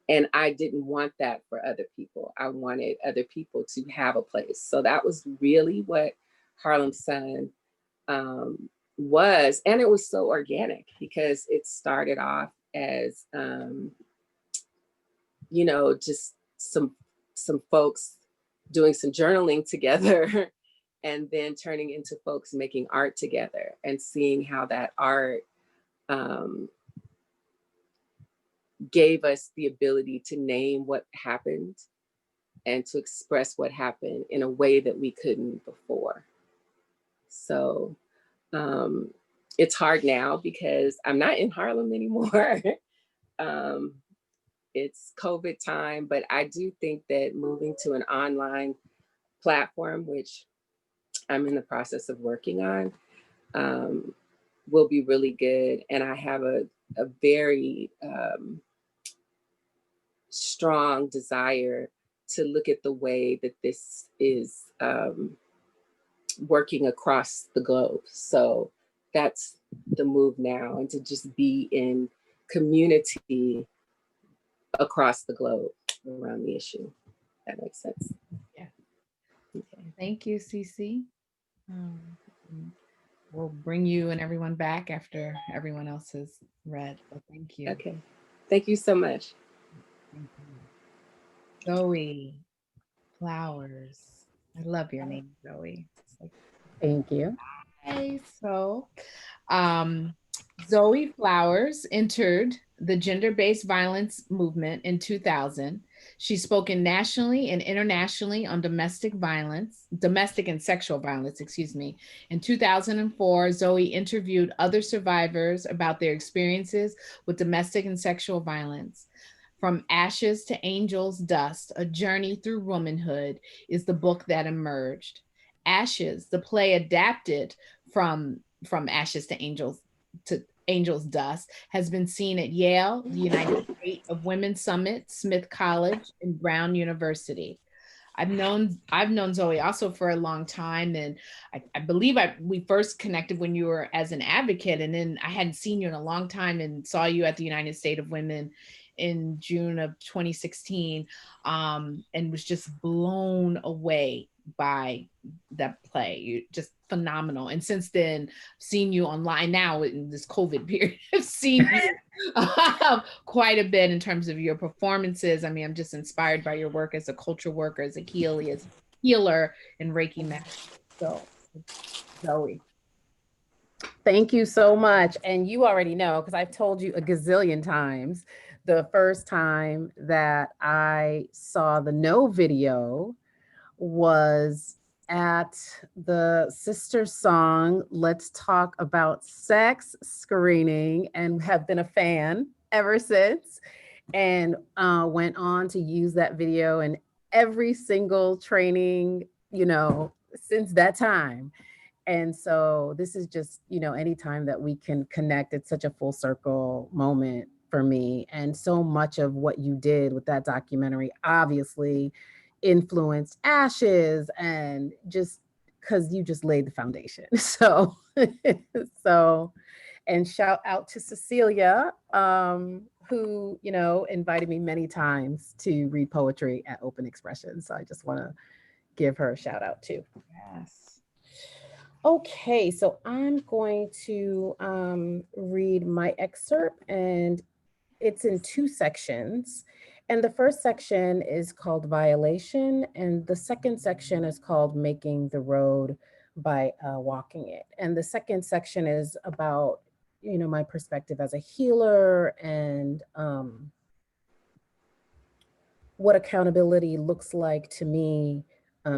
And I didn't want that for other people. I wanted other people to have a place. So that was really what Harlem Sun was. And it was so organic because it started off as, you know, just some folks doing some journaling together and then turning into folks making art together and seeing how that art gave us the ability to name what happened and to express what happened in a way that we couldn't before. So it's hard now because I'm not in Harlem anymore. It's COVID time, but I do think that moving to an online platform, which I'm in the process of working on, will be really good. And I have a very strong desire to look at the way that this is working across the globe. So that's the move now, and to just be in community across the globe around the issue. That makes sense. Yeah. Okay. Thank you, Cece. We'll bring you and everyone back after everyone else has read. So thank you. Okay. Thank you so much. Thank you. Zoë Flowers. I love your name, Zoë. Like, thank you. okay, so Zoë Flowers entered the gender-based violence movement in 2000. She's spoken nationally and internationally on domestic and sexual violence, excuse me. In 2004, Zoë interviewed other survivors about their experiences with domestic and sexual violence. From Ashes to Angels' Dust, A Journey Through Womanhood is the book that emerged. Ashes, the play adapted from Ashes to Angels' Dust, has been seen at Yale, the United States of Women Summit, Smith College, and Brown University. I've known Zoe also for a long time, and I believe we first connected when you were as an advocate, and then I hadn't seen you in a long time and saw you at the United States of Women in June of 2016, and was just blown away by that play. You just phenomenal. And since then, seen you online now in this COVID period, I've seen you quite a bit in terms of your performances. I mean, I'm just inspired by your work as a culture worker, as a healer and Reiki master. So, Zoe. Thank you so much. And you already know, because I've told you a gazillion times, the first time that I saw the No video was at the Sister Song Let's Talk About Sex screening, and have been a fan ever since, and went on to use that video in every single training, since that time. And so this is just, anytime that we can connect, it's such a full circle moment for me. And so much of what you did with that documentary obviously influenced Ashes, and just because you just laid the foundation. So, and shout out to Cecelia, who, invited me many times to read poetry at Open Expression. So I just want to give her a shout out too. Yes. Okay, so I'm going to read my excerpt, and it's in two sections. And the first section is called Violation, and the second section is called Making the Road by Walking It. And the second section is about, my perspective as a healer, and what accountability looks like to me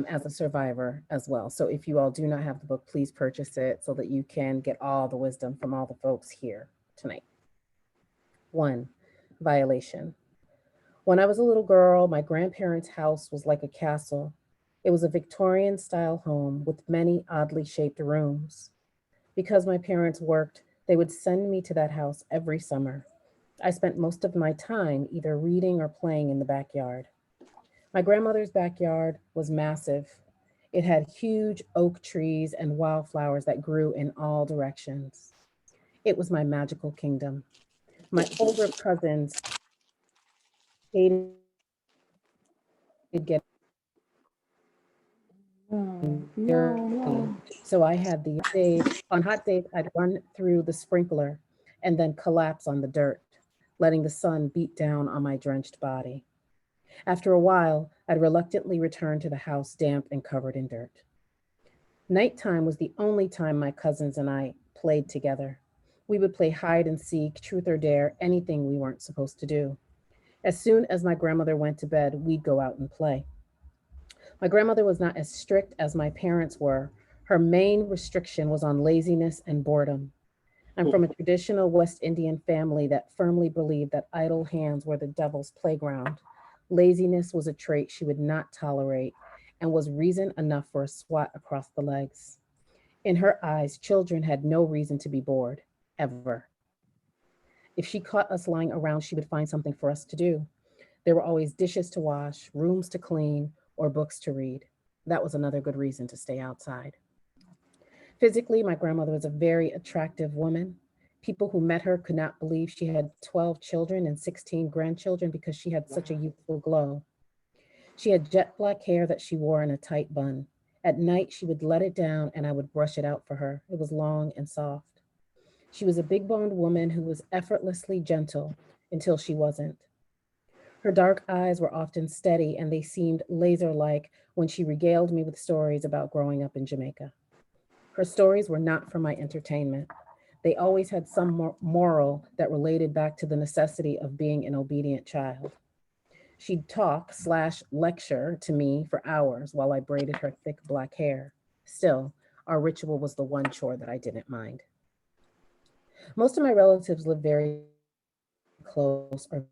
as a survivor as well. So if you all do not have the book, please purchase it so that you can get all the wisdom from all the folks here tonight. 1, violation. When I was a little girl, my grandparents' house was like a castle. It was a Victorian style home with many oddly shaped rooms. Because my parents worked, they would send me to that house every summer. I spent most of my time either reading or playing in the backyard. My grandmother's backyard was massive. It had huge oak trees and wildflowers that grew in all directions. It was my magical kingdom. My older cousins hated getting dirty. So I had the days, on hot days, I'd run through the sprinkler and then collapse on the dirt, letting the sun beat down on my drenched body. After a while, I'd reluctantly return to the house damp and covered in dirt. Nighttime was the only time my cousins and I played together. We would play hide and seek, truth or dare, anything we weren't supposed to do. As soon as my grandmother went to bed, we'd go out and play. My grandmother was not as strict as my parents were. Her main restriction was on laziness and boredom. I'm from a traditional West Indian family that firmly believed that idle hands were the devil's playground. Laziness was a trait she would not tolerate and was reason enough for a swat across the legs. In her eyes, children had no reason to be bored, ever. If she caught us lying around, she would find something for us to do. There were always dishes to wash, rooms to clean, or books to read. That was another good reason to stay outside. Physically, my grandmother was a very attractive woman. People who met her could not believe she had 12 children and 16 grandchildren because she had such a youthful glow. She had jet black hair that she wore in a tight bun. At night, she would let it down and I would brush it out for her. It was long and soft. She was a big boned woman who was effortlessly gentle until she wasn't. Her dark eyes were often steady and they seemed laser-like when she regaled me with stories about growing up in Jamaica. Her stories were not for my entertainment. They always had some moral that related back to the necessity of being an obedient child. She'd talk/lecture to me for hours while I braided her thick black hair. Still, our ritual was the one chore that I didn't mind. Most of my relatives lived very close or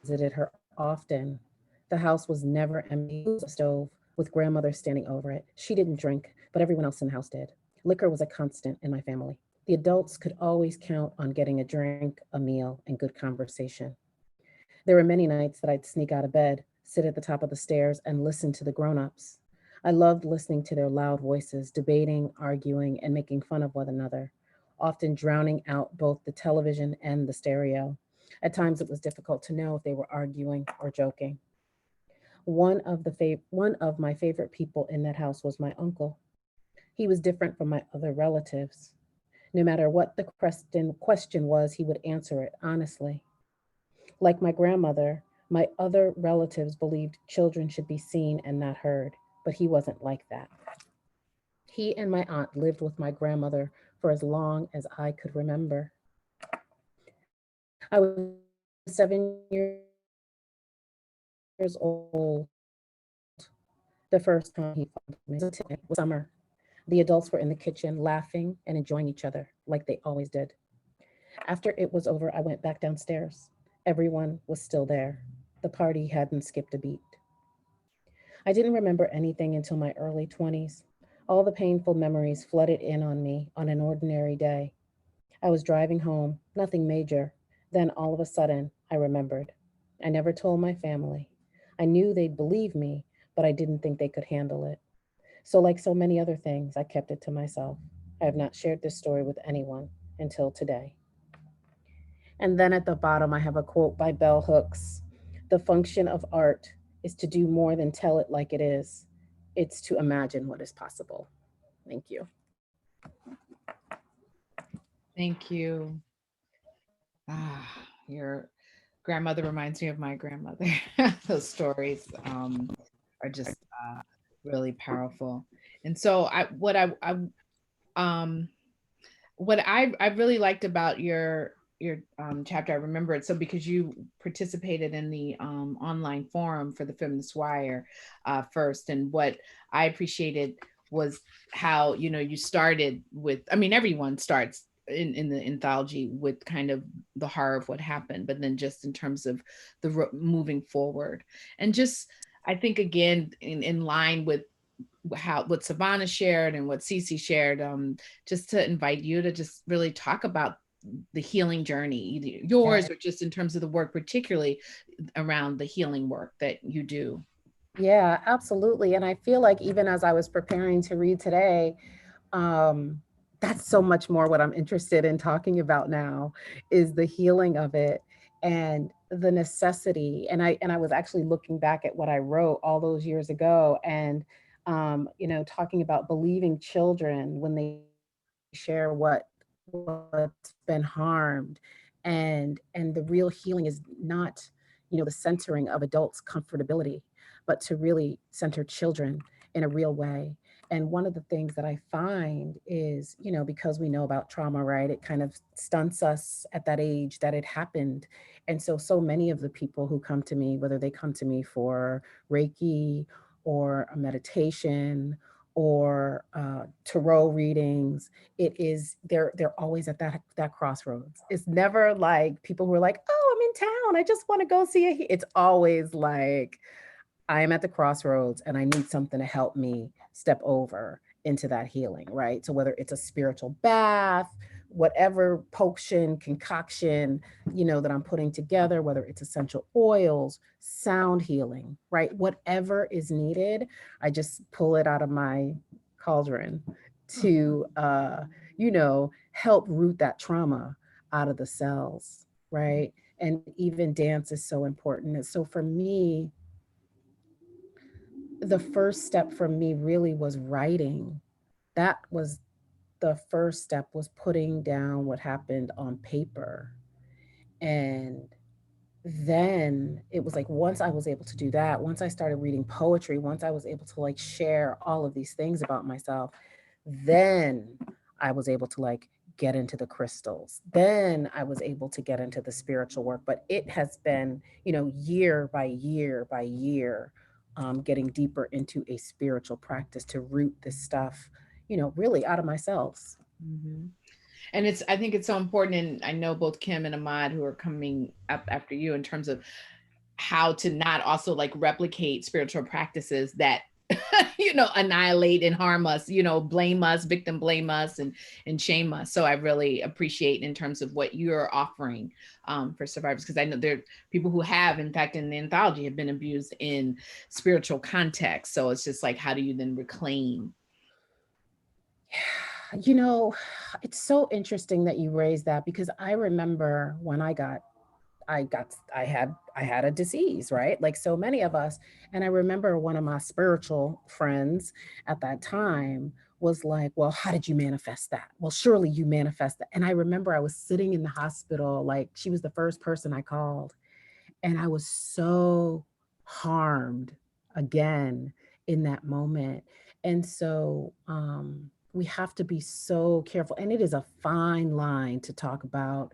visited her often. The house was never empty. There was a stove with grandmother standing over it. She didn't drink, but everyone else in the house did. Liquor was a constant in my family. The adults could always count on getting a drink, a meal, and good conversation. There were many nights that I'd sneak out of bed, sit at the top of the stairs, and listen to the grown-ups. I loved listening to their loud voices, debating, arguing, and making fun of one another, often drowning out both the television and the stereo. At times, it was difficult to know if they were arguing or joking. One of my favorite people in that house was my uncle. He was different from my other relatives. No matter what the question was, he would answer it honestly. Like my grandmother, my other relatives believed children should be seen and not heard, but he wasn't like that. He and my aunt lived with my grandmother for as long as I could remember. I was 7 years old the first time he found me. It was summer. The adults were in the kitchen laughing and enjoying each other like they always did. After it was over, I went back downstairs. Everyone was still there. The party hadn't skipped a beat. I didn't remember anything until my early 20s. All the painful memories flooded in on me on an ordinary day. I was driving home, nothing major. Then all of a sudden, I remembered. I never told my family. I knew they'd believe me, but I didn't think they could handle it. So, like so many other things, I kept it to myself. I have not shared this story with anyone until today. And then at the bottom, I have a quote by Bell Hooks. The function of art is to do more than tell it like it is, it's to imagine what is possible. Thank you. Thank you. Your grandmother reminds me of my grandmother. Those stories are just really powerful. And so um, what I really liked about your chapter, I remember it so because you participated in the online forum for the Feminist Wire first, and what I appreciated was how you started with. I mean, everyone starts in the anthology with kind of the horror of what happened, but then just in terms of the moving forward, and just I think again in line with what Sevonna shared and what Cece shared, just to invite you to just really talk about the healing journey, either yours or just in terms of the work, particularly around the healing work that you do. Yeah, absolutely. And I feel like even as I was preparing to read today, that's so much more what I'm interested in talking about now is the healing of it and the necessity. And I was actually looking back at what I wrote all those years ago and talking about believing children when they share what's been harmed. And the real healing is not, the centering of adults' comfortability, but to really center children in a real way. And one of the things that I find is, because we know about trauma, right? It kind of stunts us at that age that it happened. And so many of the people who come to me, whether they come to me for Reiki or a meditation or tarot readings, they're always at that crossroads. It's never like people who are like, oh, I'm in town, I just want to go see it. It's always like, I am at the crossroads and I need something to help me step over into that healing, right? So whether it's a spiritual bath, whatever potion, concoction, that I'm putting together, whether it's essential oils, sound healing, right? Whatever is needed, I just pull it out of my cauldron to, help root that trauma out of the cells, right? And even dance is so important. And so for me, the first step for me really was writing. That was the first step, was putting down what happened on paper. And then it was like, once I was able to do that, once I started reading poetry, once I was able to like share all of these things about myself, then I was able to like get into the crystals. Then I was able to get into the spiritual work. But it has been, year by year by year, getting deeper into a spiritual practice to root this stuff, really out of myself. Mm-hmm. And I think it's so important, and I know both Kim and Ahmad, who are coming up after you, in terms of how to not also like replicate spiritual practices that annihilate and harm us, blame us, victim blame us, and shame us. So I really appreciate in terms of what you're offering for survivors, because I know there are people who have, in fact, in the anthology, have been abused in spiritual context. So it's just like, how do you then reclaim? It's so interesting that you raised that, because I remember when I had a disease, right? Like so many of us. And I remember one of my spiritual friends at that time was like, well, how did you manifest that? Well, surely you manifest that. And I remember I was sitting in the hospital, like she was the first person I called. And I was so harmed again in that moment. And so we have to be so careful. And it is a fine line to talk about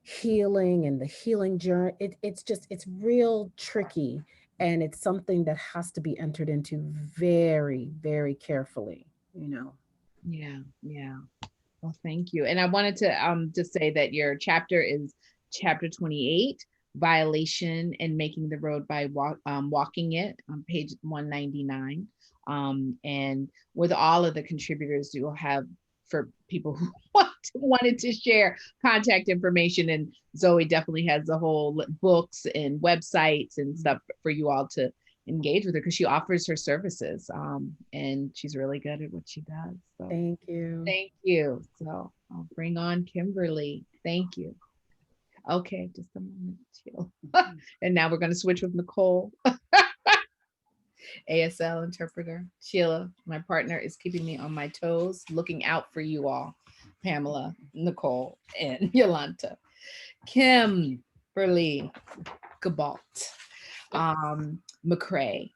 healing and the healing journey. It's real tricky. And it's something that has to be entered into very, very carefully, Yeah. Well, thank you. And I wanted to just say that your chapter is chapter 28, Violation and Making the Road by Walking It, on page 199. And with all of the contributors, you'll have, for people who wanted to share, contact information. And Zoe definitely has the whole books and websites and stuff for you all to engage with her, because she offers her services, and she's really good at what she does. So Thank you. thank you. So I'll bring on Kimberly. Thank you. Okay, just a moment, chill. And now we're going to switch with Nicole, ASL interpreter. Sheila, my partner, is keeping me on my toes, looking out for you all. Pamela, Nicole, and Yolanta. Kimberly Gaubault, McCrae,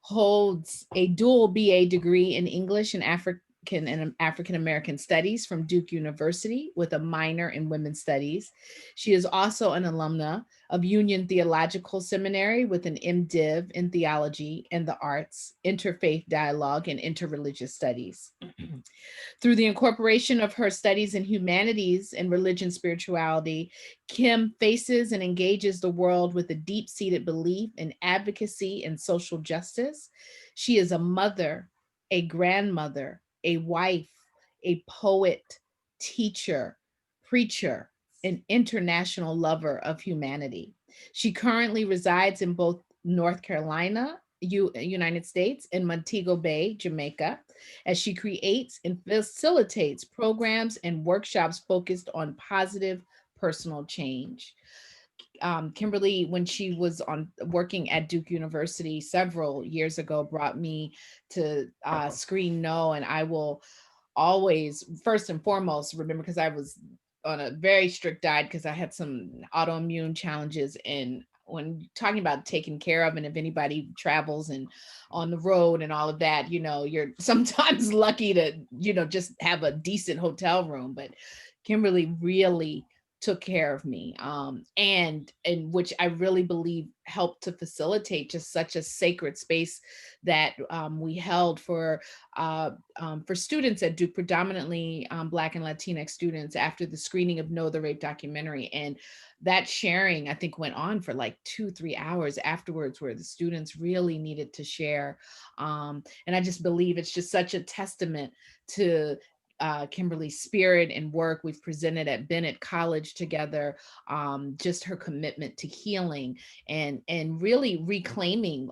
holds a dual BA degree in English and African American Studies from Duke University with a minor in Women's Studies. She is also an alumna of Union Theological Seminary with an MDiv in Theology and the Arts, Interfaith Dialogue, and Interreligious Studies. Through the incorporation of her studies in humanities and religion spirituality, Kim faces and engages the world with a deep-seated belief in advocacy and social justice. She is a mother, a grandmother, a wife, a poet, teacher, preacher, an international lover of humanity. She currently resides in both North Carolina, United States, and Montego Bay, Jamaica, as she creates and facilitates programs and workshops focused on positive personal change. Kimberly, when she was working at Duke University several years ago, brought me to Screen No, and I will always, first and foremost, remember, because I was on a very strict diet because I had some autoimmune challenges. And when talking about taking care of, and if anybody travels and on the road and all of that, you're sometimes lucky to, just have a decent hotel room. But Kimberly really took care of me, and which I really believe helped to facilitate just such a sacred space that we held for students at Duke, predominantly Black and Latinx students, after the screening of Know the Rape documentary. And that sharing, I think, went on for like 2-3 hours afterwards, where the students really needed to share. And I just believe it's just such a testament to Kimberly's spirit and work. We've presented at Bennett College together, just her commitment to healing and really reclaiming,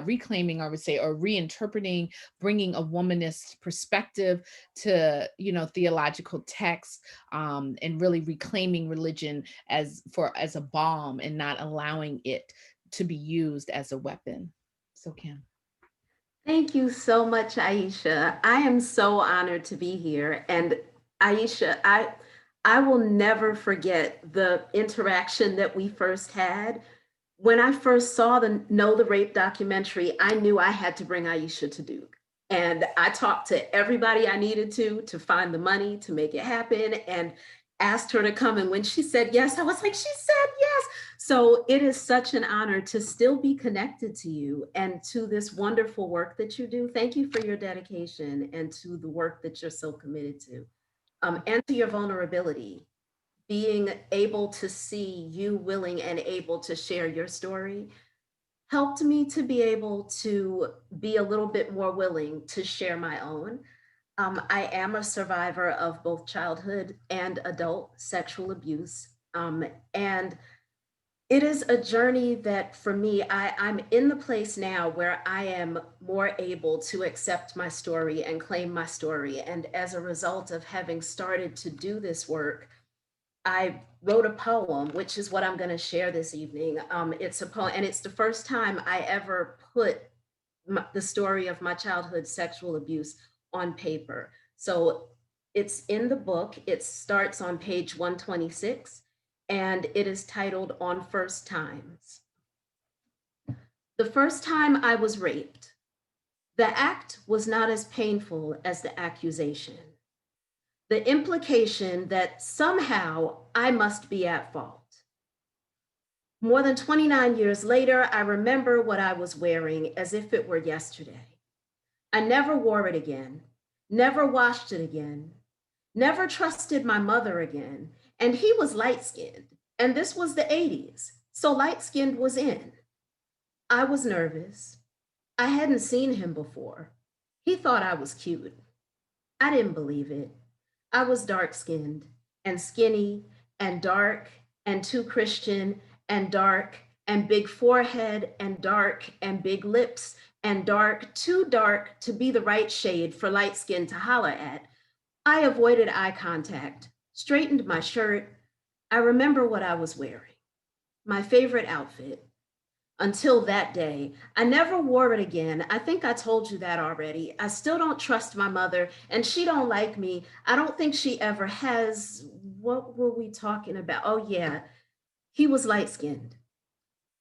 reclaiming, I would say, or reinterpreting, bringing a womanist perspective to, theological texts, and really reclaiming religion as a balm and not allowing it to be used as a weapon. So Kim. Thank you so much, Aisha. I am so honored to be here. And Aisha, I will never forget the interaction that we first had. When I first saw the Know the Rape documentary, I knew I had to bring Aisha to Duke. And I talked to everybody I needed to find the money to make it happen, and asked her to come. And when she said yes, I was like, she said yes. So it is such an honor to still be connected to you and to this wonderful work that you do. Thank you for your dedication and to the work that you're so committed to, and to your vulnerability. Being able to see you willing and able to share your story helped me to be able to be a little bit more willing to share my own. I am a survivor of both childhood and adult sexual abuse. And it is a journey that for me, I'm in the place now where I am more able to accept my story and claim my story. And as a result of having started to do this work, I wrote a poem, which is what I'm going to share this evening. It's a poem, and it's the first time I ever put the story of my childhood sexual abuse on paper. So it's in the book. It starts on page 126. And it is titled On First Times. The first time I was raped, the act was not as painful as the accusation. The implication that somehow I must be at fault. More than 29 years later, I remember what I was wearing as if it were yesterday. I never wore it again, never washed it again, never trusted my mother again. And he was light-skinned, and this was the 80s, so light-skinned was in. I was nervous. I hadn't seen him before. He thought I was cute. I didn't believe it. I was dark-skinned and skinny and dark and too Christian and dark and big forehead and dark and big lips and dark, too dark to be the right shade for light-skinned to holler at. I avoided eye contact, straightened my shirt. I remember what I was wearing, my favorite outfit. Until that day, I never wore it again. I think I told you that already. I still don't trust my mother, and she don't like me. I don't think she ever has. What were we talking about? Oh yeah, he was light-skinned.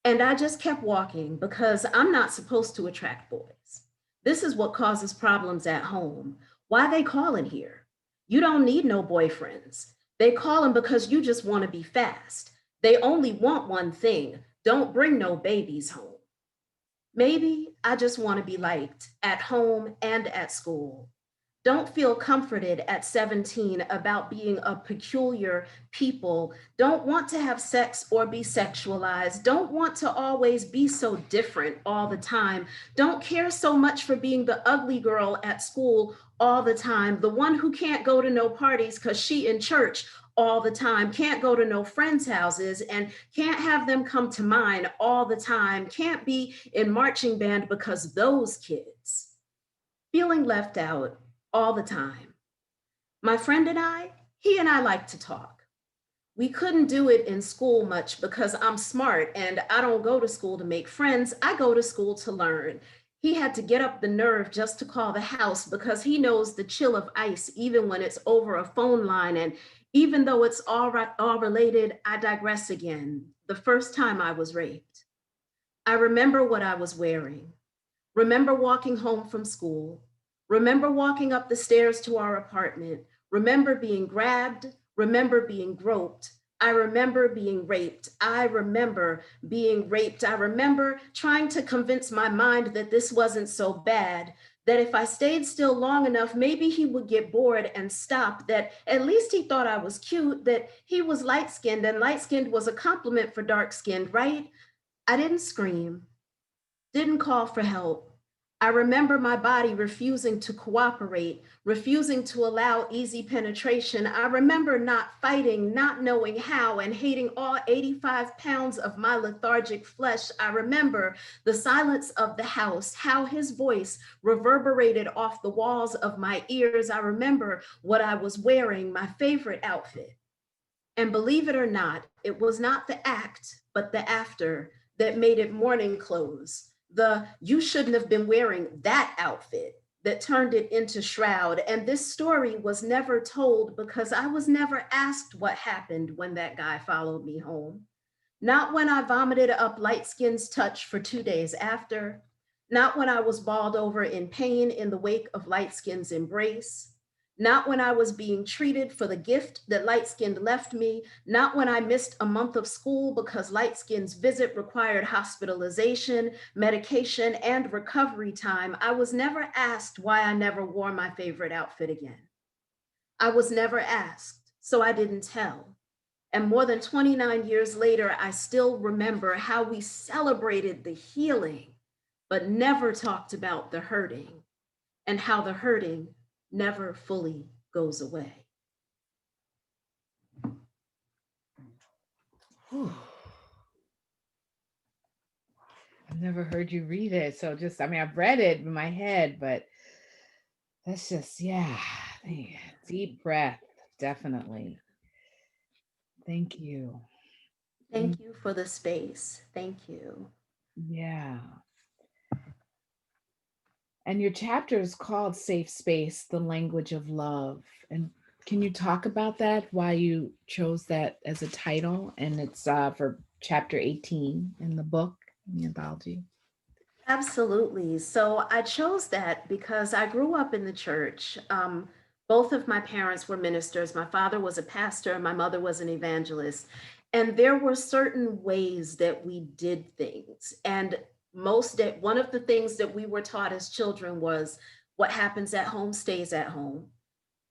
And I just kept walking because I'm not supposed to attract boys. This is what causes problems at home. Why they calling here? You don't need no boyfriends. They call them because you just want to be fast. They only want one thing. Don't bring no babies home. Maybe I just want to be liked at home and at school. Don't feel comforted at 17 about being a peculiar people. Don't want to have sex or be sexualized. Don't want to always be so different all the time. Don't care so much for being the ugly girl at school all the time. The one who can't go to no parties because she in church all the time, can't go to no friends' houses and can't have them come to mine all the time, can't be in marching band because those kids. Feeling left out all the time. My friend and I, he and I like to talk. We couldn't do it in school much because I'm smart and I don't go to school to make friends. I go to school to learn. He had to get up the nerve just to call the house because he knows the chill of ice, even when it's over a phone line. And even though it's all related, I digress again. The first time I was raped. I remember what I was wearing. Remember walking home from school. Remember walking up the stairs to our apartment. Remember being grabbed. Remember being groped. I remember being raped. I remember being raped. I remember trying to convince my mind that this wasn't so bad, that if I stayed still long enough, maybe he would get bored and stop, that at least he thought I was cute, that he was light-skinned and light-skinned was a compliment for dark-skinned, right? I didn't scream, didn't call for help. I remember my body refusing to cooperate, refusing to allow easy penetration. I remember not fighting, not knowing how, and hating all 85 pounds of my lethargic flesh. I remember the silence of the house, how his voice reverberated off the walls of my ears. I remember what I was wearing, my favorite outfit. And believe it or not, it was not the act, but the after that made it morning clothes. The you shouldn't have been wearing that outfit that turned it into shroud. And this story was never told because I was never asked what happened when that guy followed me home. Not when I vomited up light skin's touch for 2 days after. Not when I was balled over in pain in the wake of light skin's embrace. Not when I was being treated for the gift that light-skinned left me, not when I missed a month of school because light-skinn's visit required hospitalization, medication, and recovery time. I was never asked why I never wore my favorite outfit again. I was never asked, so I didn't tell. And more than 29 years later, I still remember how we celebrated the healing, but never talked about the hurting, and how the hurting never fully goes away. Whew. I've never heard you read it. So just, I mean, I've read it in my head, but that's just, yeah, deep breath, definitely. Thank you. Thank you for the space. Thank you. Yeah. And your chapter is called Safe Space, the Language of Love. And can you talk about that, why you chose that as a title? And it's for chapter 18 in the book, in the anthology. Absolutely. So I chose that because I grew up in the church. Both of my parents were ministers. My father was a pastor, and my mother was an evangelist. And there were certain ways that we did things. And one of the things that we were taught as children was what happens at home stays at home.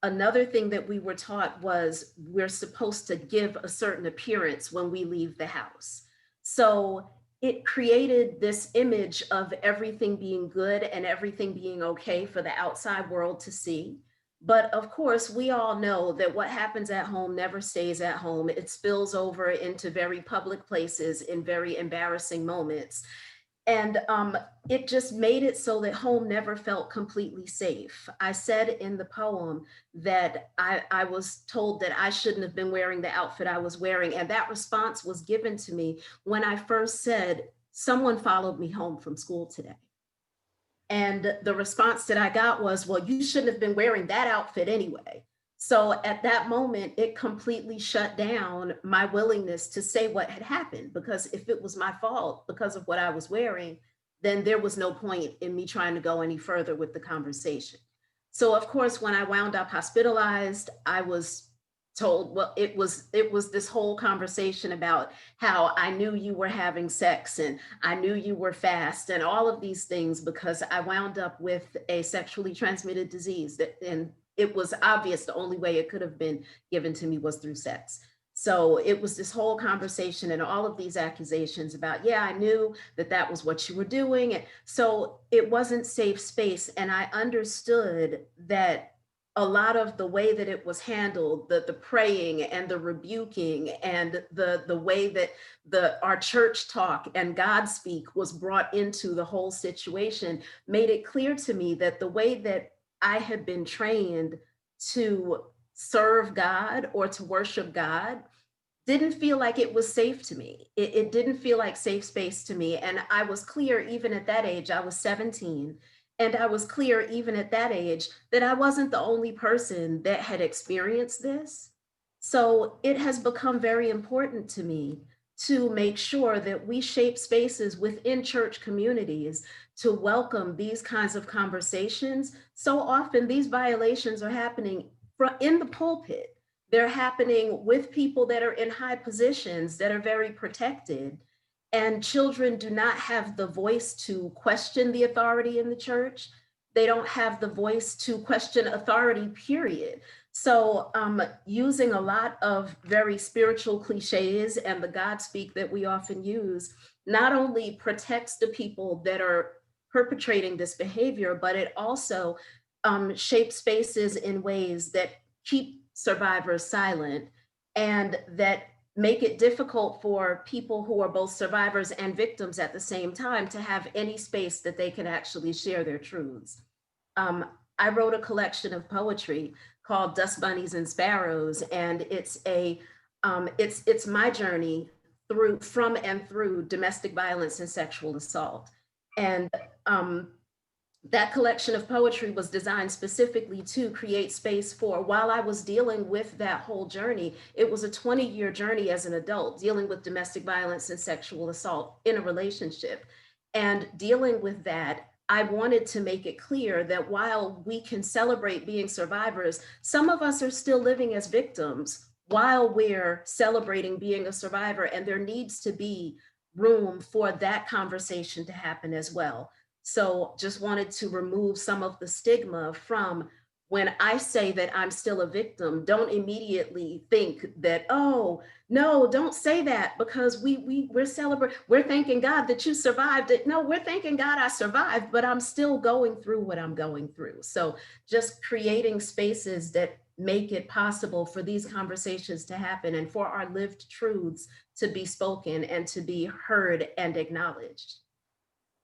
Another thing that we were taught was we're supposed to give a certain appearance when we leave the house. So it created this image of everything being good and everything being okay for the outside world to see. But of course, we all know that what happens at home never stays at home. It spills over into very public places in very embarrassing moments. And it just made it so that home never felt completely safe. I said in the poem that I was told that I shouldn't have been wearing the outfit I was wearing. And that response was given to me when I first said, someone followed me home from school today. And the response that I got was, well, you shouldn't have been wearing that outfit anyway. So at that moment, it completely shut down my willingness to say what had happened, because if it was my fault because of what I was wearing, then there was no point in me trying to go any further with the conversation. So of course, when I wound up hospitalized, I was told, well, it was this whole conversation about how I knew you were having sex and I knew you were fast and all of these things, because I wound up with a sexually transmitted disease and it was obvious the only way it could have been given to me was through sex. So it was this whole conversation and all of these accusations about, yeah, I knew that that was what you were doing. And so it wasn't safe space. And I understood that a lot of the way that it was handled, the praying and the rebuking and the way that our church talk and God speak was brought into the whole situation made it clear to me that the way that I had been trained to serve God or to worship God didn't feel like it was safe to me. It didn't feel like safe space to me. And I was clear, even at that age, I was 17. And I was clear, even at that age, that I wasn't the only person that had experienced this. So it has become very important to me to make sure that we shape spaces within church communities to welcome these kinds of conversations. So often these violations are happening in the pulpit. They're happening with people that are in high positions that are very protected. And children do not have the voice to question the authority in the church. They don't have the voice to question authority, period. So using a lot of very spiritual cliches and the God speak that we often use not only protects the people that are perpetrating this behavior, but it also shapes spaces in ways that keep survivors silent and that make it difficult for people who are both survivors and victims at the same time to have any space that they can actually share their truths. I wrote a collection of poetry called Dust Bunnies and Sparrows, and it's my journey from and through domestic violence and sexual assault. And that collection of poetry was designed specifically to create space for, while I was dealing with that whole journey, it was a 20-year journey as an adult, dealing with domestic violence and sexual assault in a relationship. And dealing with that, I wanted to make it clear that while we can celebrate being survivors, some of us are still living as victims while we're celebrating being a survivor, and there needs to be room for that conversation to happen as well. So just wanted to remove some of the stigma from when I say that I'm still a victim, don't immediately think that, oh, no, don't say that, because we're celebrating, we're thanking God that you survived it. No, we're thanking God I survived, but I'm still going through what I'm going through. So just creating spaces that make it possible for these conversations to happen and for our lived truths to be spoken and to be heard and acknowledged.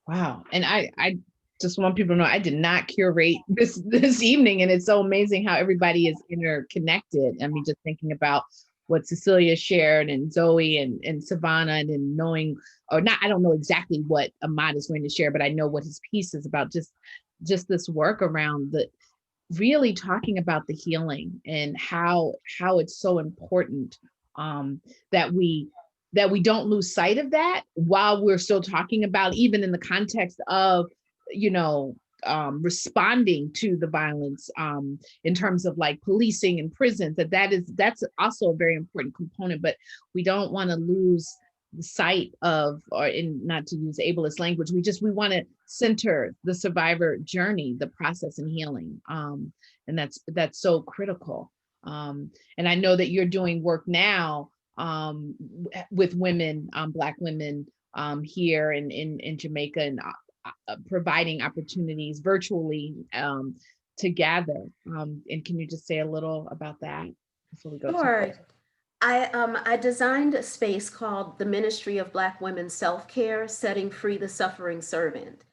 Wow. And I just want people to know I did not curate this evening, and it's so amazing how everybody is interconnected. I mean, just thinking about what Cecelia shared and Zoe and Sevonna, and then knowing, or not, I don't know exactly what Ahmad is going to share, but I know what his piece is about, just this work around the really talking about the healing and how it's so important, that we don't lose sight of that while we're still talking about, even in the context of, responding to the violence, in terms of like policing and prisons, that's also a very important component. But we don't want to lose the sight of, or in, not to use ableist language, we want to center the survivor journey, the process and healing, and that's so critical. And I know that you're doing work now, with women, Black women, here in Jamaica, and providing opportunities virtually, to gather. And can you just say a little about that before we go? Sure. I designed a space called the Ministry of Black Women's Self-Care, Setting Free the Suffering Servant.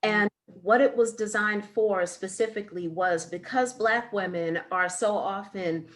And what it was designed for specifically was because Black women are so often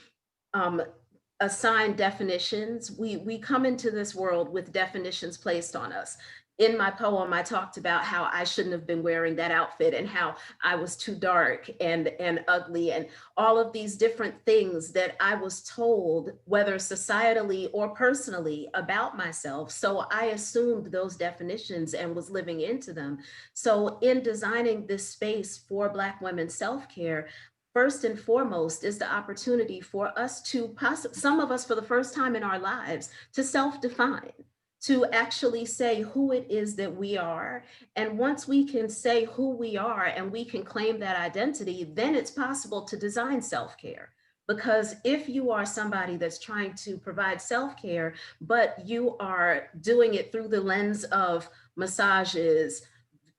assigned definitions. We come into this world with definitions placed on us. In my poem, I talked about how I shouldn't have been wearing that outfit and how I was too dark and ugly and all of these different things that I was told, whether societally or personally, about myself. So I assumed those definitions and was living into them. So in designing this space for Black women's self-care, first and foremost is the opportunity for us to some of us for the first time in our lives, to self-define, to actually say who it is that we are. And once we can say who we are and we can claim that identity, then it's possible to design self-care. Because if you are somebody that's trying to provide self-care, but you are doing it through the lens of massages,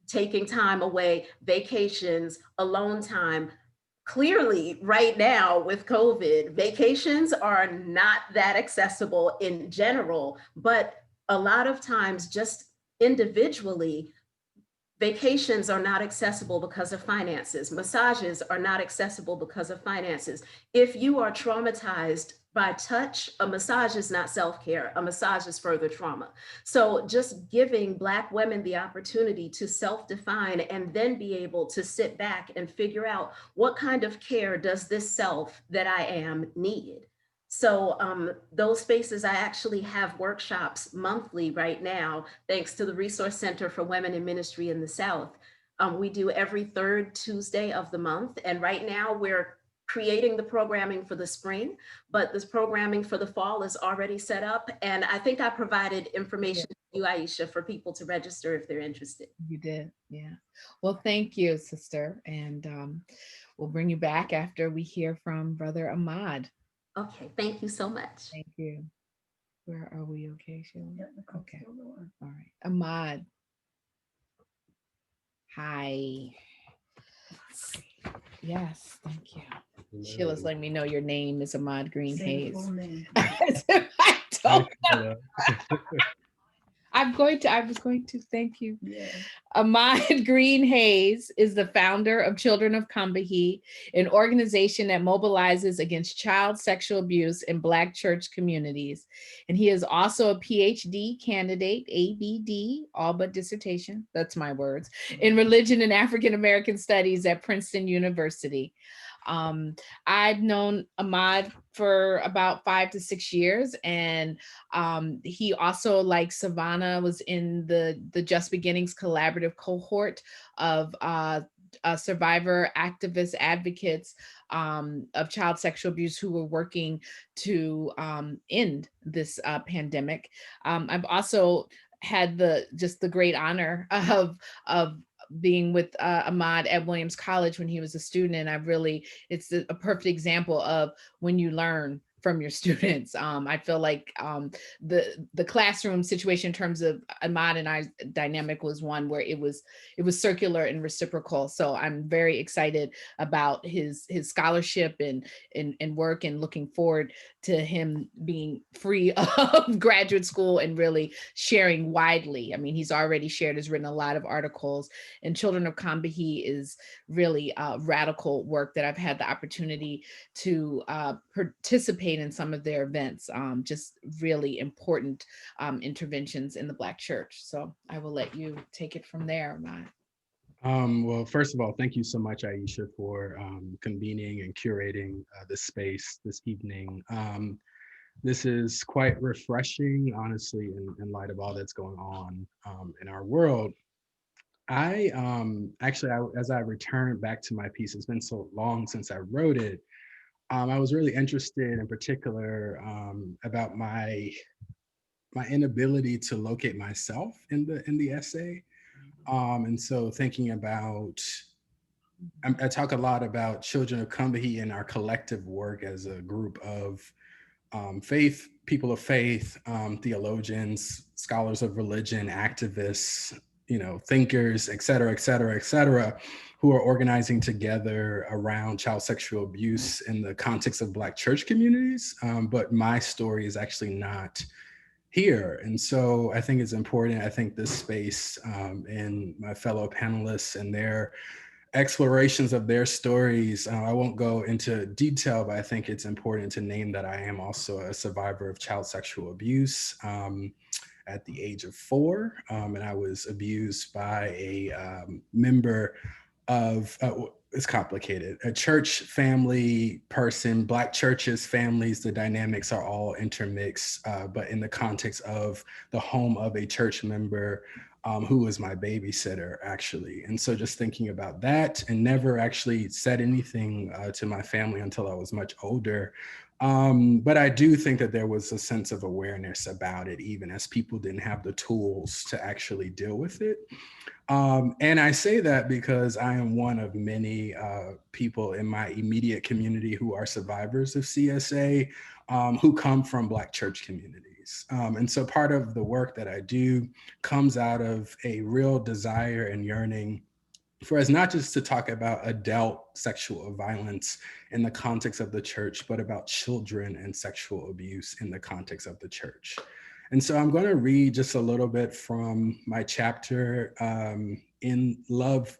taking time away, vacations, alone time, clearly right now with COVID, vacations are not that accessible in general, but a lot of times just individually, vacations are not accessible because of finances. Massages are not accessible because of finances. If you are traumatized by touch, a massage is not self-care, a massage is further trauma. So just giving Black women the opportunity to self-define and then be able to sit back and figure out what kind of care does this self that I am need. So those spaces, I actually have workshops monthly right now, thanks to the Resource Center for Women in Ministry in the South. We do every third Tuesday of the month. And right now we're creating the programming for the spring, but this programming for the fall is already set up. And I think I provided information to you, Aisha, for people to register if they're interested. You did, yeah. Well, thank you, sister. And we'll bring you back after we hear from Brother Ahmad. Okay, thank you so much. Thank you. Where are we? Okay, Sheila? Okay, all right. Ahmad. Hi. Yes, thank you. Sheila's letting me know your name is Ahmad Greene-Hayes. I don't know. I was going to thank you. Yeah. Ahmad Greene-Hayes is the founder of Children of Combahee, an organization that mobilizes against child sexual abuse in Black church communities. And he is also a PhD candidate, ABD, all but dissertation, that's my words, in religion and African American studies at Princeton University. I've known Ahmad for about 5 to 6 years, and he also, like Sevonna, was in the Just Beginnings collaborative cohort of survivor activist advocates of child sexual abuse who were working to end this pandemic. I've also had the great honor of being with Ahmad at Williams College when he was a student, and it's a perfect example of when you learn from your students. I feel like the classroom situation in terms of Ahmad and I dynamic was one where it was circular and reciprocal. So I'm very excited about his scholarship and work, and looking forward to him being free of graduate school and really sharing widely. I mean, he's already shared, has written a lot of articles, and Children of Combahee is really radical work that I've had the opportunity to participate in some of their events, just really important interventions in the Black church. So I will let you take it from there, Ahmad. Well, first of all, thank you so much, Aisha, for convening and curating this space this evening. This is quite refreshing, honestly, in light of all that's going on in our world. As I returned back to my piece, it's been so long since I wrote it. I was really interested in particular about my inability to locate myself in the essay. And so thinking about, I talk a lot about Children of Combahee and our collective work as a group of people of faith, theologians, scholars of religion, activists, thinkers, et cetera, who are organizing together around child sexual abuse in the context of Black church communities. But my story is actually not here. And so I think it's important. I think this space and my fellow panelists and their explorations of their stories, I won't go into detail, but I think it's important to name that I am also a survivor of child sexual abuse at the age of 4. And I was abused by a member of, it's complicated, a church family person, Black churches, families, the dynamics are all intermixed, but in the context of the home of a church member who was my babysitter, actually. And so just thinking about that, and never actually said anything to my family until I was much older. But I do think that there was a sense of awareness about it, even as people didn't have the tools to actually deal with it. And I say that because I am one of many people in my immediate community who are survivors of CSA, who come from Black church communities. And so part of the work that I do comes out of a real desire and yearning for us not just to talk about adult sexual violence in the context of the church, but about children and sexual abuse in the context of the church. And so I'm going to read just a little bit from my chapter in Love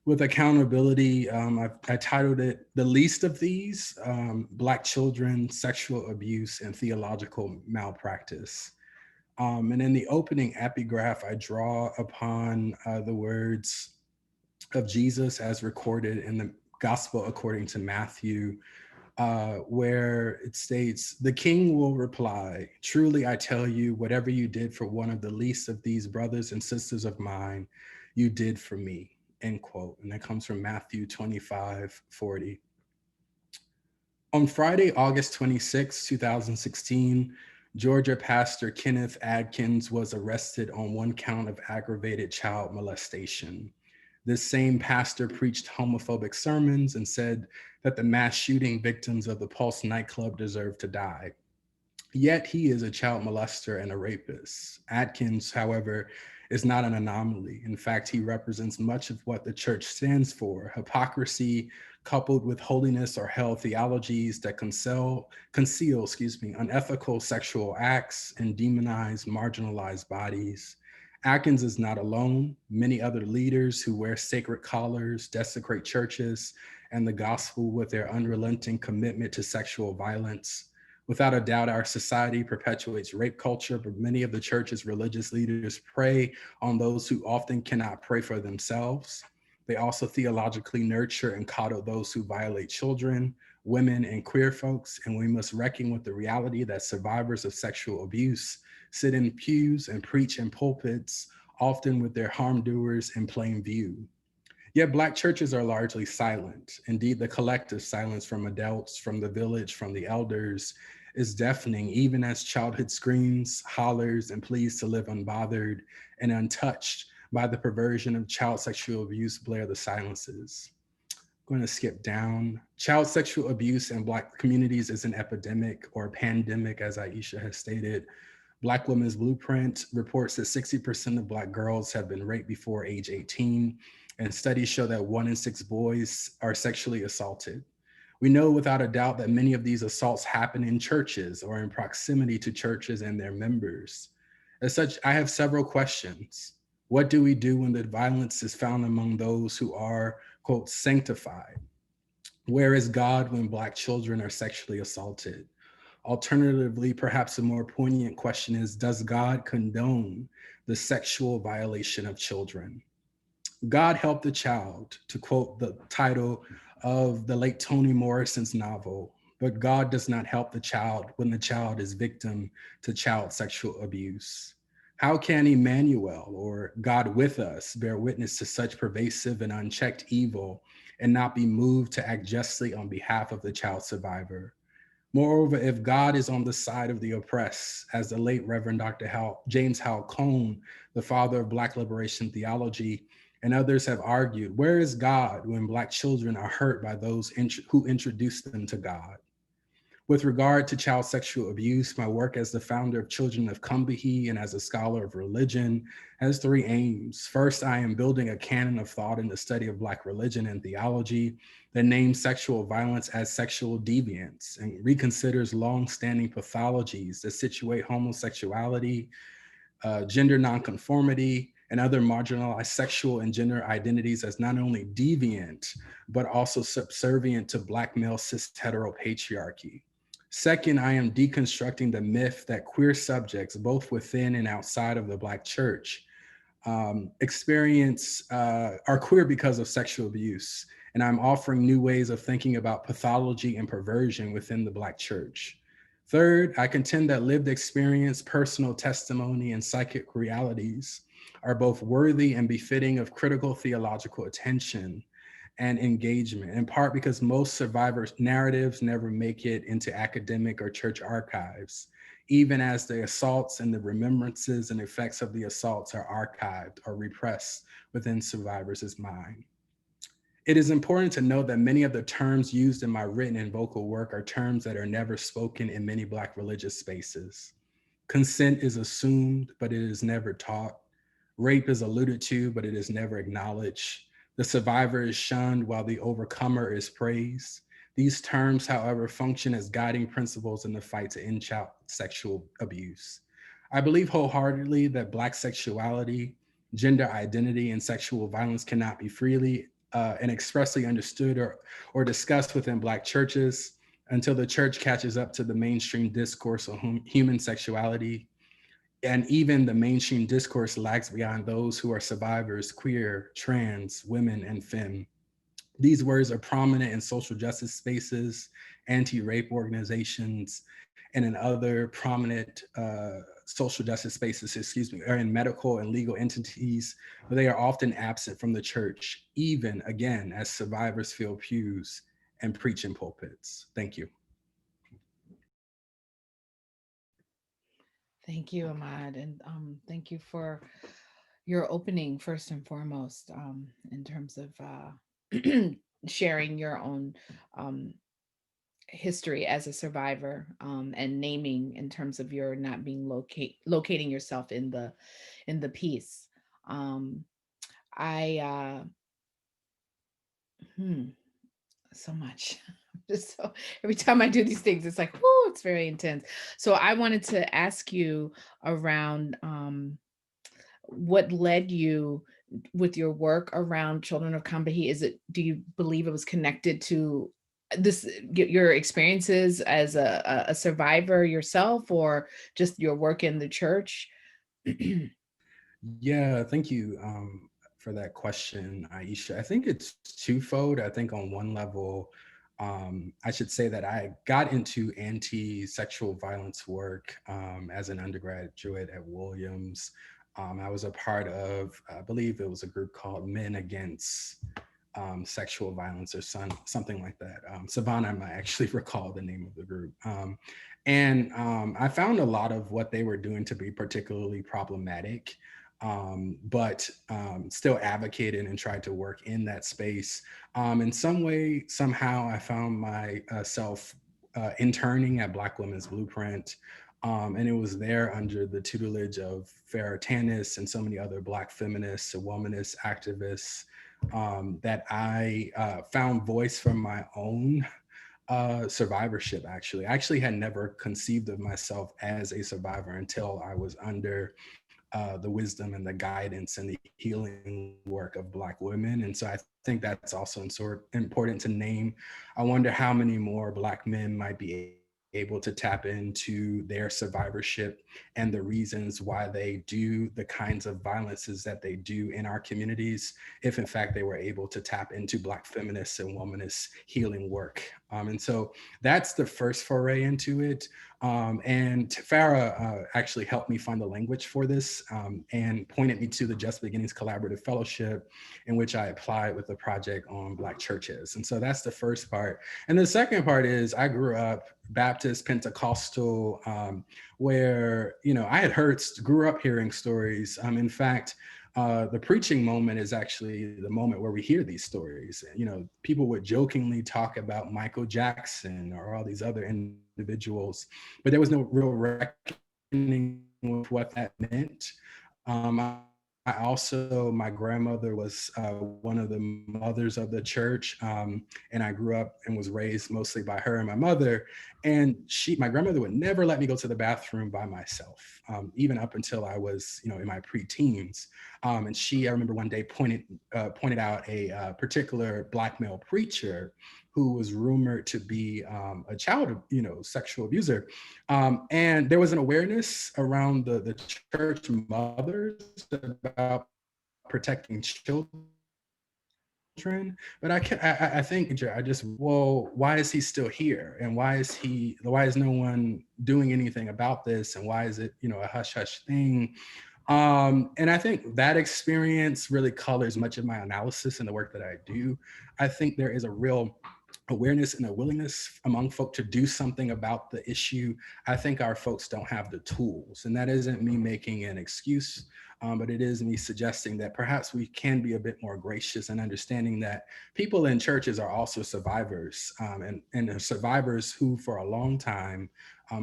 with Accountability. I titled it The Least of These, Black Children, Sexual Abuse, and Theological Malpractice. And in the opening epigraph, I draw upon the words of Jesus as recorded in the Gospel according to Matthew, where it states, "The king will reply, 'Truly I tell you, whatever you did for one of the least of these brothers and sisters of mine, you did for me,'" end quote. And that comes from Matthew 25:40. On Friday, August 26, 2016, Georgia pastor Kenneth Adkins was arrested on one count of aggravated child molestation. This same pastor preached homophobic sermons and said that the mass shooting victims of the Pulse nightclub deserve to die. Yet he is a child molester and a rapist. Adkins, however, is not an anomaly. In fact, he represents much of what the church stands for: hypocrisy coupled with holiness or hell theologies that conceal unethical sexual acts and demonize marginalized bodies. Adkins is not alone. Many other leaders who wear sacred collars, desecrate churches and the gospel with their unrelenting commitment to sexual violence. Without a doubt, our society perpetuates rape culture, but many of the church's religious leaders prey on those who often cannot pray for themselves. They also theologically nurture and coddle those who violate children, women, and queer folks, and we must reckon with the reality that survivors of sexual abuse sit in pews and preach in pulpits, often with their harm doers in plain view. Yet Black churches are largely silent. Indeed, the collective silence from adults, from the village, from the elders is deafening, even as childhood screams, hollers, and pleas to live unbothered and untouched by the perversion of child sexual abuse blare the silences. I'm going to skip down. Child sexual abuse in Black communities is an epidemic or pandemic, as Aisha has stated. Black Women's Blueprint reports that 60% of Black girls have been raped before age 18, and studies show that 1 in 6 boys are sexually assaulted. We know without a doubt that many of these assaults happen in churches or in proximity to churches and their members. As such, I have several questions. What do we do when the violence is found among those who are, quote, sanctified? Where is God when Black children are sexually assaulted? Alternatively, perhaps a more poignant question is, does God condone the sexual violation of children? God help the child, to quote the title of the late Toni Morrison's novel, but God does not help the child when the child is victim to child sexual abuse. How can Emmanuel, or God with us, bear witness to such pervasive and unchecked evil and not be moved to act justly on behalf of the child survivor? Moreover, if God is on the side of the oppressed, as the late Reverend Dr. James Howell Cone, the father of Black liberation theology, and others have argued, where is God when Black children are hurt by those who introduced them to God? With regard to child sexual abuse, my work as the founder of Children of Combahee and as a scholar of religion has 3 aims. First, I am building a canon of thought in the study of Black religion and theology that names sexual violence as sexual deviance and reconsiders long-standing pathologies that situate homosexuality, gender nonconformity, and other marginalized sexual and gender identities as not only deviant, but also subservient to Black male cis heteropatriarchy. Second, I am deconstructing the myth that queer subjects, both within and outside of the Black church, are queer because of sexual abuse. And I'm offering new ways of thinking about pathology and perversion within the Black church. Third, I contend that lived experience, personal testimony, and psychic realities are both worthy and befitting of critical theological attention and engagement, in part because most survivors' narratives never make it into academic or church archives, even as the assaults and the remembrances and effects of the assaults are archived or repressed within survivors' mind. It is important to note that many of the terms used in my written and vocal work are terms that are never spoken in many Black religious spaces. Consent is assumed, but it is never taught. Rape is alluded to, but it is never acknowledged. The survivor is shunned while the overcomer is praised. These terms, however, function as guiding principles in the fight to end child sexual abuse. I believe wholeheartedly that Black sexuality, gender identity, and sexual violence cannot be freely and expressly understood or discussed within Black churches until the church catches up to the mainstream discourse on human sexuality. And even the mainstream discourse lags behind those who are survivors, queer, trans, women, and femme. These words are prominent in social justice spaces, anti-rape organizations, and in other prominent social justice spaces, or in medical and legal entities, but they are often absent from the church, even again, as survivors fill pews and preach in pulpits. Thank you. Thank you, Ahmad, and thank you for your opening first and foremost, in terms of sharing your own history as a survivor, and naming in terms of your not being locating yourself in the piece. I so much. Just so every time I do these things, it's like, oh, it's very intense. So I wanted to ask you around what led you with your work around Children of Combahee. Do you believe it was connected to this, your experiences as a survivor yourself, or just your work in the church? Yeah, thank you for that question, Aisha. I think it's twofold. I think on one level, I should say that I got into anti-sexual violence work as an undergraduate at Williams. I was a part of, I believe it was a group called Men Against Sexual Violence or something like that. Sevonna might actually recall the name of the group. I found a lot of what they were doing to be particularly problematic. but still advocated and tried to work in that space. In some way, somehow I found myself interning at Black Women's Blueprint. And it was there under the tutelage of Farah Tanis and so many other Black feminists and womanist activists that I found voice from my own survivorship, actually. I actually had never conceived of myself as a survivor until I was under the wisdom and the guidance and the healing work of Black women. And so I think that's also important to name. I wonder how many more Black men might be able to tap into their survivorship and the reasons why they do the kinds of violences that they do in our communities, if in fact they were able to tap into Black feminists and womanist healing work. And so that's the first foray into it. And Farah actually helped me find the language for this and pointed me to the Just Beginnings Collaborative Fellowship, in which I applied with a project on Black churches. And so that's the first part. And the second part is I grew up Baptist, Pentecostal, where, you know, grew up hearing stories. In fact, the preaching moment is actually the moment where we hear these stories. You know, people would jokingly talk about Michael Jackson or all these other individuals, but there was no real reckoning with what that meant. My grandmother was one of the mothers of the church, and I grew up and was raised mostly by her and my mother. And my grandmother would never let me go to the bathroom by myself, even up until I was, you know, in my preteens. And I remember one day pointed out a particular Black male preacher who was rumored to be a child, sexual abuser. And there was an awareness around the church mothers about protecting children. But I think well, why is he still here? And why is no one doing anything about this? And why is it, a hush hush thing? And I think that experience really colors much of my analysis and the work that I do. I think there is a real awareness and a willingness among folk to do something about the issue. I think our folks don't have the tools, and that isn't me making an excuse, but it is me suggesting that perhaps we can be a bit more gracious and understanding that people in churches are also survivors, and survivors who for a long time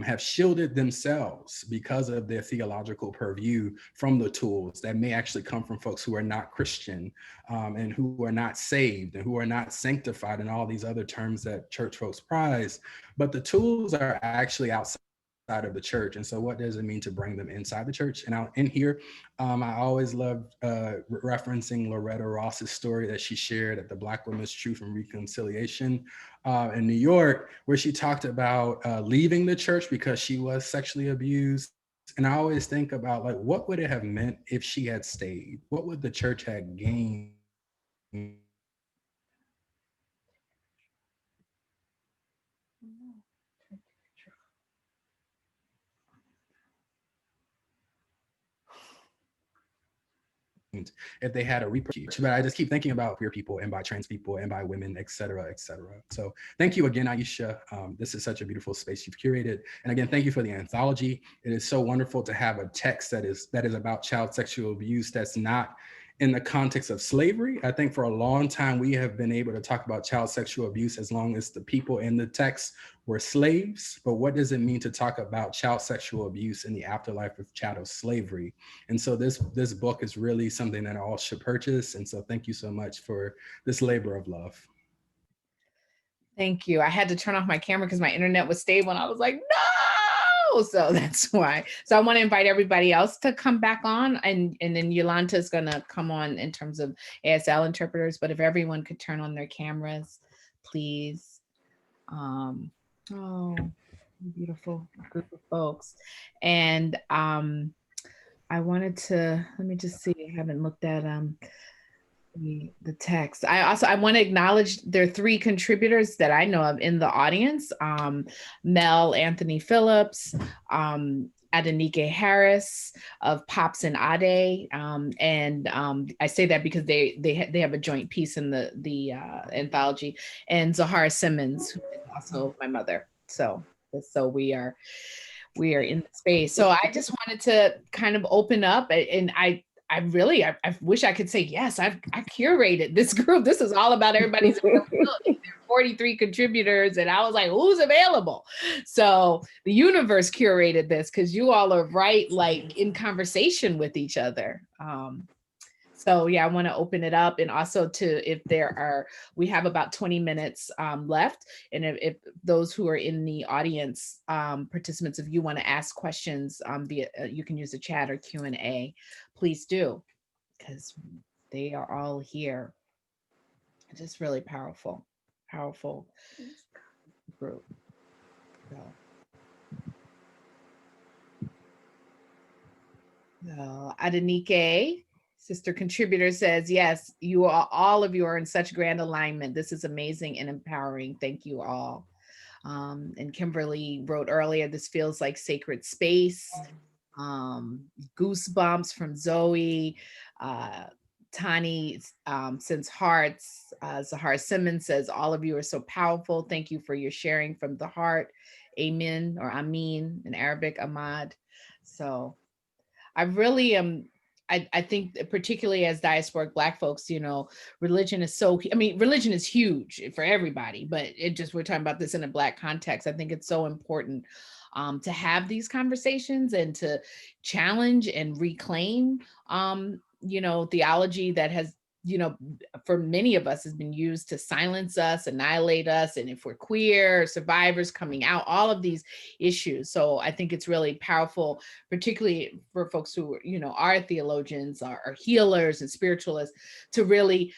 have shielded themselves because of their theological purview from the tools that may actually come from folks who are not Christian, and who are not saved and who are not sanctified and all these other terms that church folks prize. But the tools are actually outside of the church. And so what does it mean to bring them inside the church? And in here, I always loved referencing Loretta Ross's story that she shared at the Black Women's Truth and Reconciliation in New York, where she talked about leaving the church because she was sexually abused. And I always think about, like, what would it have meant if she had stayed? What would the church have gained? If they had a repercussion. But I just keep thinking about queer people and by trans people and by women, et cetera, et cetera. So thank you again, Aisha. This is such a beautiful space you've curated. And again, thank you for the anthology. It is so wonderful to have a text that is about child sexual abuse that's not in the context of slavery. I think for a long time, we have been able to talk about child sexual abuse as long as the people in the text were slaves. But what does it mean to talk about child sexual abuse in the afterlife of chattel slavery? And so this book is really something that all should purchase. And so thank you so much for this labor of love. Thank you. I had to turn off my camera because my internet was stable and I was like, no! So that's why. So I want to invite everybody else to come back on, and then Yolanta is going to come on in terms of ASL interpreters. But if everyone could turn on their cameras, please. Oh, beautiful group of folks. And I wanted to, let me just see, I haven't looked at the text. I want to acknowledge there are 3 contributors that I know of in the audience. Mel Anthony Phillips, Adenike Harris of Pops and Ade, and I say that because they have a joint piece in the anthology, and Zahara Simmons, who is also my mother. So we are in the space. So I just wanted to kind of open up, and I wish I could say, yes, I curated this group. This is all about everybody's availability. There are 43 contributors, and I was like, who's available? So the universe curated this because you all are right, like in conversation with each other. So yeah, I want to open it up, and also we have about 20 minutes left. And if those who are in the audience, participants, if you want to ask questions you can use the chat or Q&A, please do, because they are all here. It's just really powerful group. So Adenike, sister contributor, says, yes, all of you are in such grand alignment. This is amazing and empowering. Thank you all. And Kimberly wrote earlier, this feels like sacred space. Goosebumps from Zoe. Tani sends hearts. Zahar Simmons says, all of you are so powerful. Thank you for your sharing from the heart. Amen, or Amin in Arabic, Ahmad. So I really am, I think particularly as diasporic Black folks, religion is religion is huge for everybody, but we're talking about this in a Black context. I think it's so important to have these conversations and to challenge and reclaim, theology that has, for many of us has been used to silence us, annihilate us. And if we're queer, survivors coming out, all of these issues. So I think it's really powerful, particularly for folks who, are theologians, are healers and spiritualists, to really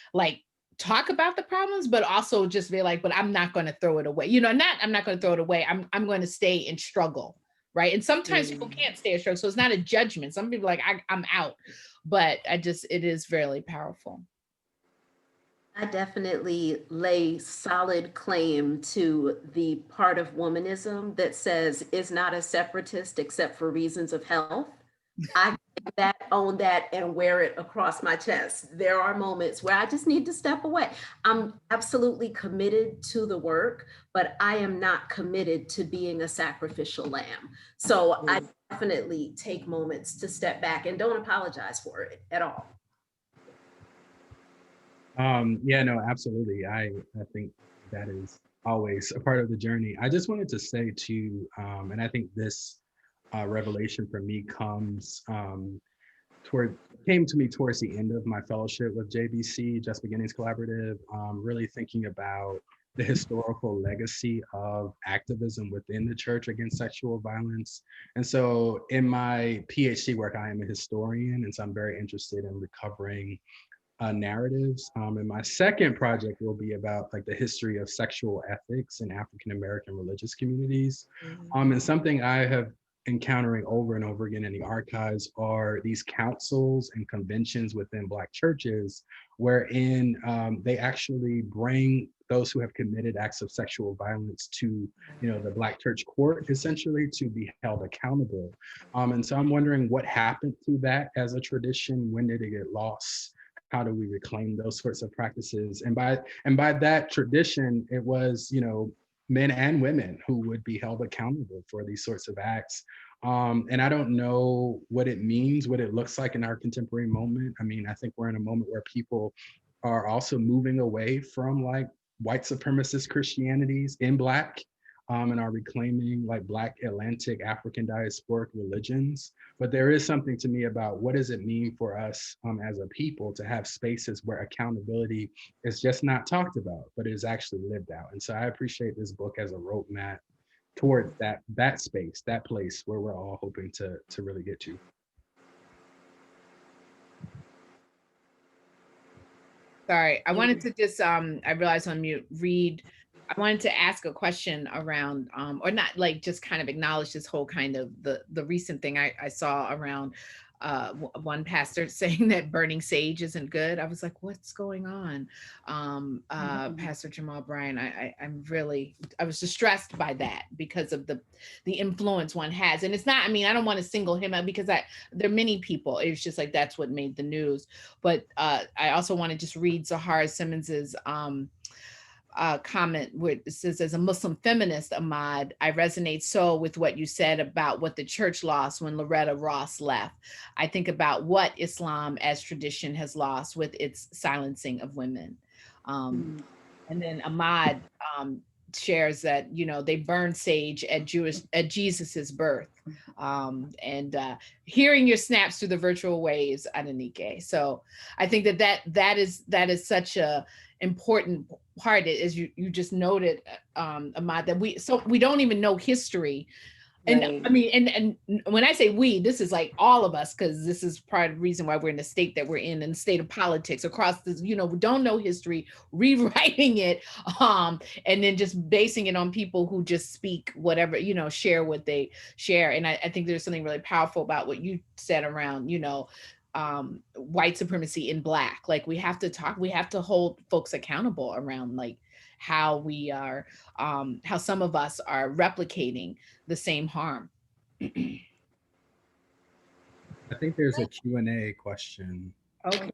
talk about the problems, but also just be like, but I'm not going to throw it away. I'm not going to throw it away. I'm going to stay and struggle. Right. And sometimes people can't stay and struggle. So it's not a judgment. Some people are like, I'm out, but it is really powerful. I definitely lay solid claim to the part of womanism that says is not a separatist except for reasons of health. I own that and wear it across my chest. There are moments where I just need to step away. I'm absolutely committed to the work, but I am not committed to being a sacrificial lamb. So I definitely take moments to step back and don't apologize for it at all. Yeah, no, absolutely. I think that is always a part of the journey. I just wanted to say too, and I think this revelation for me came to me towards the end of my fellowship with JBC, Just Beginnings Collaborative, really thinking about the historical legacy of activism within the church against sexual violence. And so in my PhD work, I am a historian, and so I'm very interested in recovering narratives. And my second project will be about the history of sexual ethics in African-American religious communities. And something I have encountering over and over again in the archives are these councils and conventions within Black churches, wherein they actually bring those who have committed acts of sexual violence to, the Black church court, essentially, to be held accountable. And so I'm wondering what happened to that as a tradition. When did it get lost? How do we reclaim those sorts of practices? And by that tradition, it was, men and women who would be held accountable for these sorts of acts. And I don't know what it means, what it looks like in our contemporary moment. I think we're in a moment where people are also moving away from white supremacist Christianities in Black, and are reclaiming Black Atlantic African diasporic religions. But there is something to me about what does it mean for us as a people to have spaces where accountability is just not talked about, but is actually lived out. And so I appreciate this book as a roadmap towards that space, that place where we're all hoping to really get to. Sorry, I wanted to just, I realized on mute, I wanted to ask a question around, or not just kind of acknowledge this whole kind of the recent thing I saw around one pastor saying that burning sage isn't good. I was like, what's going on? Pastor Jamal Bryan, I was distressed by that because of the influence one has. And it's not, I don't want to single him out because there are many people. It's just that's what made the news. But I also want to just read Zahara Simmons's comment where it says, as a Muslim feminist, Ahmad, I resonate so with what you said about what the church lost when Loretta Ross left. I think about what Islam as tradition has lost with its silencing of women. And then Ahmad shares that, you know, they burned sage at Jesus's birth. And hearing your snaps through the virtual waves, Adenike. So I think that is such a important part, as you just noted, Ahmad, that we don't even know history. And Right. I mean, and when I say we, this is like all of us, because this is part of the reason why we're in the state that we're in the state of politics across this, you know, we don't know history, rewriting it, and then just basing it on people who just speak whatever, you know, share what they share. And I think there's something really powerful about what you said around, you know, white supremacy in Black. Like we have to hold folks accountable around like how we are, how some of us are replicating the same harm. I think there's a Q&A question. Okay.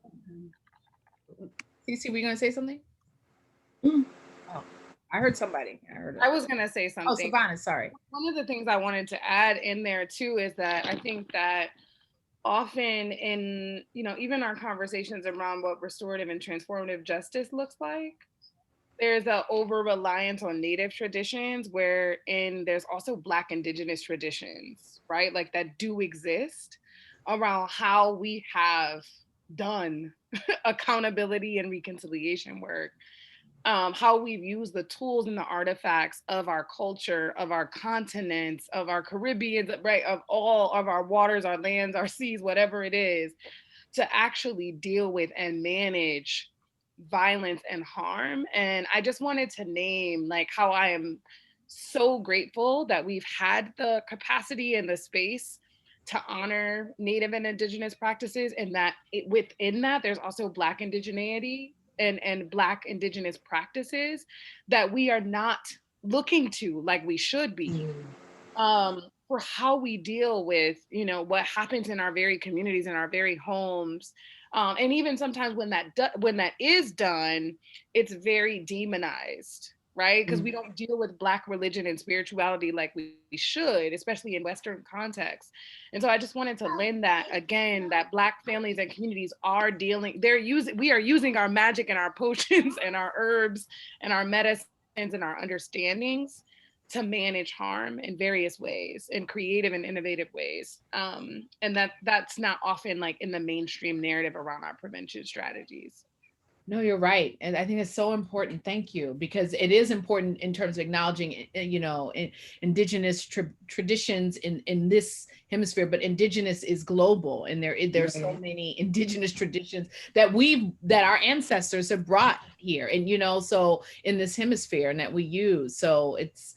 Cece, were you gonna say something? Mm. Oh, I heard somebody. I was gonna say Oh, something. Sevonna, sorry. One of the things I wanted to add in there too is that I think that often in, you know, even our conversations around what restorative and transformative justice looks like, there's an over reliance on Native traditions wherein there's also Black Indigenous traditions, right? Like that do exist around how we have done accountability and reconciliation work. How we've used the tools and the artifacts of our culture, of our continents, of our Caribbean, right, of all of our waters, our lands, our seas, whatever it is, to actually deal with and manage violence and harm. And I just wanted to name like how I am so grateful that we've had the capacity and the space to honor Native and Indigenous practices, and that within that there's also Black indigeneity and Black Indigenous practices that we are not looking to like we should be. For how we deal with, you know, what happens in our very communities, in our very homes, and even sometimes when that is done, it's very demonized, right? Because we don't deal with Black religion and spirituality like we should, especially in Western contexts. And so I just wanted to lend that again, that Black families and communities are we are using our magic and our potions and our herbs and our medicines and our understandings to manage harm in various ways, in creative and innovative ways. And that's not often like in the mainstream narrative around our prevention strategies. No, you're right. And I think it's so important. Thank you. Because it is important in terms of acknowledging, you know, indigenous traditions in this hemisphere, but indigenous is global. And there's so many indigenous traditions that our ancestors have brought here. And, you know, so in this hemisphere and that we use. So it's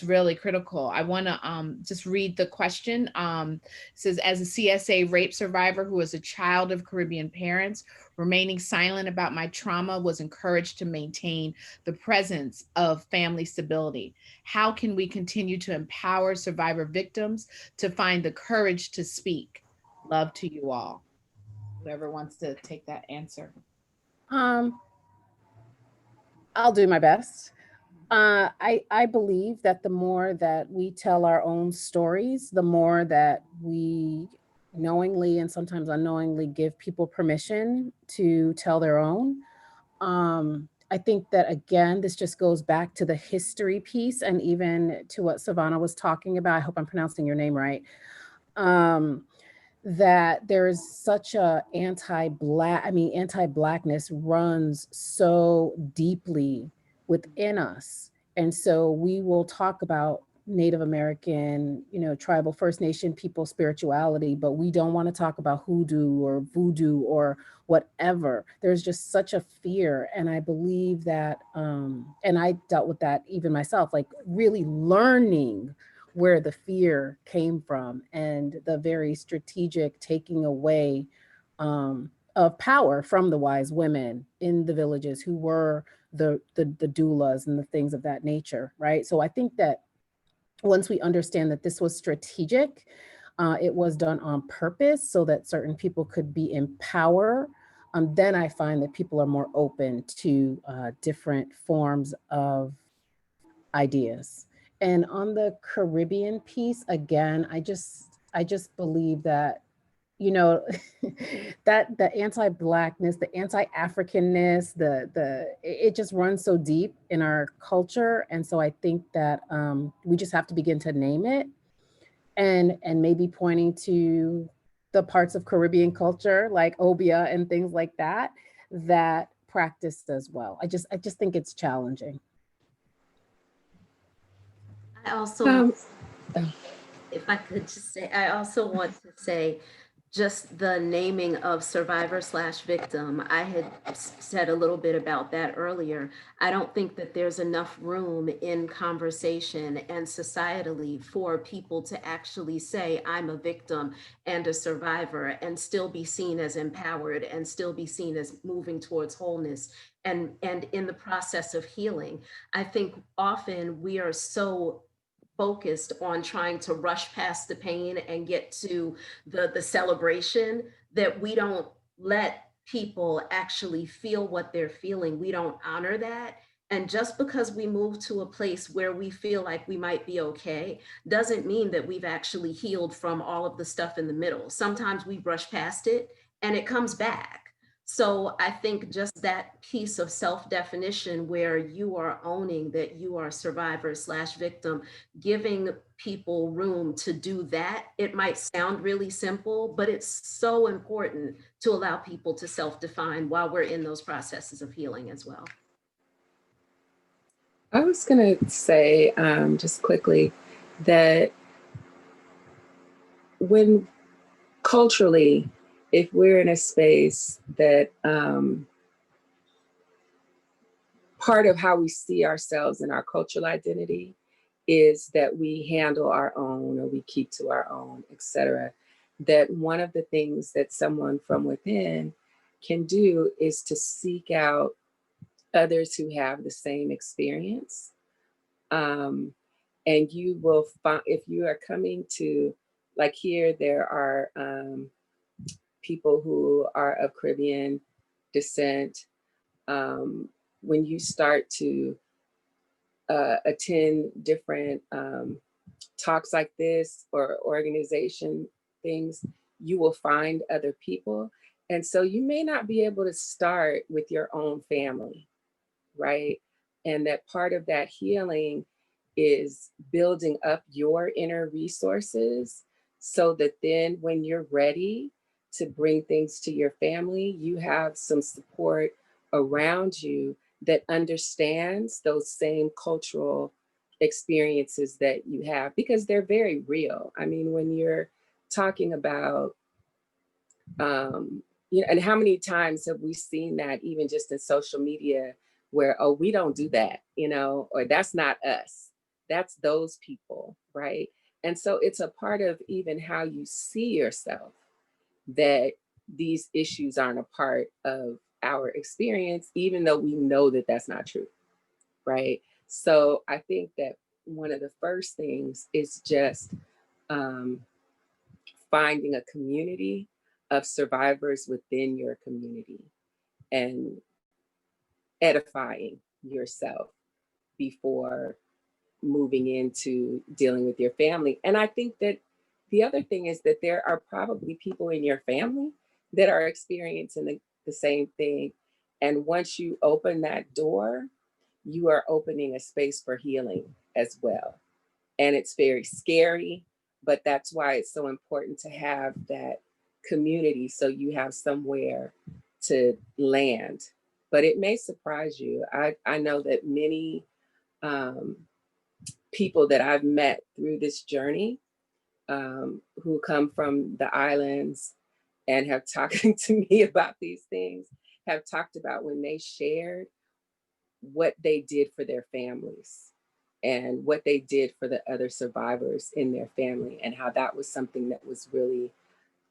really critical. I want to just read the question. It says, as a CSA rape survivor who was a child of Caribbean parents, remaining silent about my trauma was encouraged to maintain the presence of family stability. How can we continue to empower survivor victims to find the courage to speak? Love to you all. Whoever wants to take that answer. I'll do my best. I believe that the more that we tell our own stories, the more that we knowingly and sometimes unknowingly give people permission to tell their own. I think that, again, this just goes back to the history piece and even to what Sevonna was talking about. I hope I'm pronouncing your name right. That there is such a anti-Blackness runs so deeply within us. And so we will talk about Native American, you know, tribal First Nation people spirituality, but we don't want to talk about hoodoo or voodoo or whatever. There's just such a fear. And I believe that, and I dealt with that even myself, like really learning where the fear came from and the very strategic taking away of power from the wise women in the villages who were the doulas and the things of that nature, right? So I think that once we understand that this was strategic, it was done on purpose so that certain people could be in power then I find that people are more open to different forms of ideas. And on the Caribbean piece, again, I just believe that, you know, that the anti-Blackness, the anti-Africanness, it just runs so deep in our culture. And so I think that we just have to begin to name it, and maybe pointing to the parts of Caribbean culture like Obia and things like that, that practiced as well. I just think it's challenging. I also, if I could just say, I also want to say just the naming of survivor/victim. I had said a little bit about that earlier. I don't think that there's enough room in conversation and societally for people to actually say, I'm a victim and a survivor, and still be seen as empowered and still be seen as moving towards wholeness and in the process of healing. I think often we are so focused on trying to rush past the pain and get to the celebration that we don't let people actually feel what they're feeling. We don't honor that. And just because we move to a place where we feel like we might be okay doesn't mean that we've actually healed from all of the stuff in the middle. Sometimes we brush past it and it comes back. So I think just that piece of self-definition where you are owning that you are survivor/victim, giving people room to do that. It might sound really simple, but it's so important to allow people to self-define while we're in those processes of healing as well. I was going to say just quickly that when culturally, if we're in a space that part of how we see ourselves and our cultural identity is that we handle our own or we keep to our own, et cetera, that one of the things that someone from within can do is to seek out others who have the same experience. And you will find, if you are coming to, like here, there are people who are of Caribbean descent. When you start to attend different talks like this or organization things, you will find other people. And so you may not be able to start with your own family, right? And that part of that healing is building up your inner resources so that then when you're ready to bring things to your family, you have some support around you that understands those same cultural experiences that you have, because they're very real. I mean, when you're talking about, you know, and how many times have we seen that even just in social media where, oh, we don't do that, you know, or that's not us, that's those people, right? And so it's a part of even how you see yourself that these issues aren't a part of our experience, even though we know that that's not true, right? So I think that one of the first things is just finding a community of survivors within your community and edifying yourself before moving into dealing with your family. And I think that the other thing is that there are probably people in your family that are experiencing the same thing. And once you open that door, you are opening a space for healing as well. And it's very scary, but that's why it's so important to have that community so you have somewhere to land. But it may surprise you. I know that many people that I've met through this journey who come from the islands and have talked to me about these things, have talked about when they shared what they did for their families and what they did for the other survivors in their family, and how that was something that was really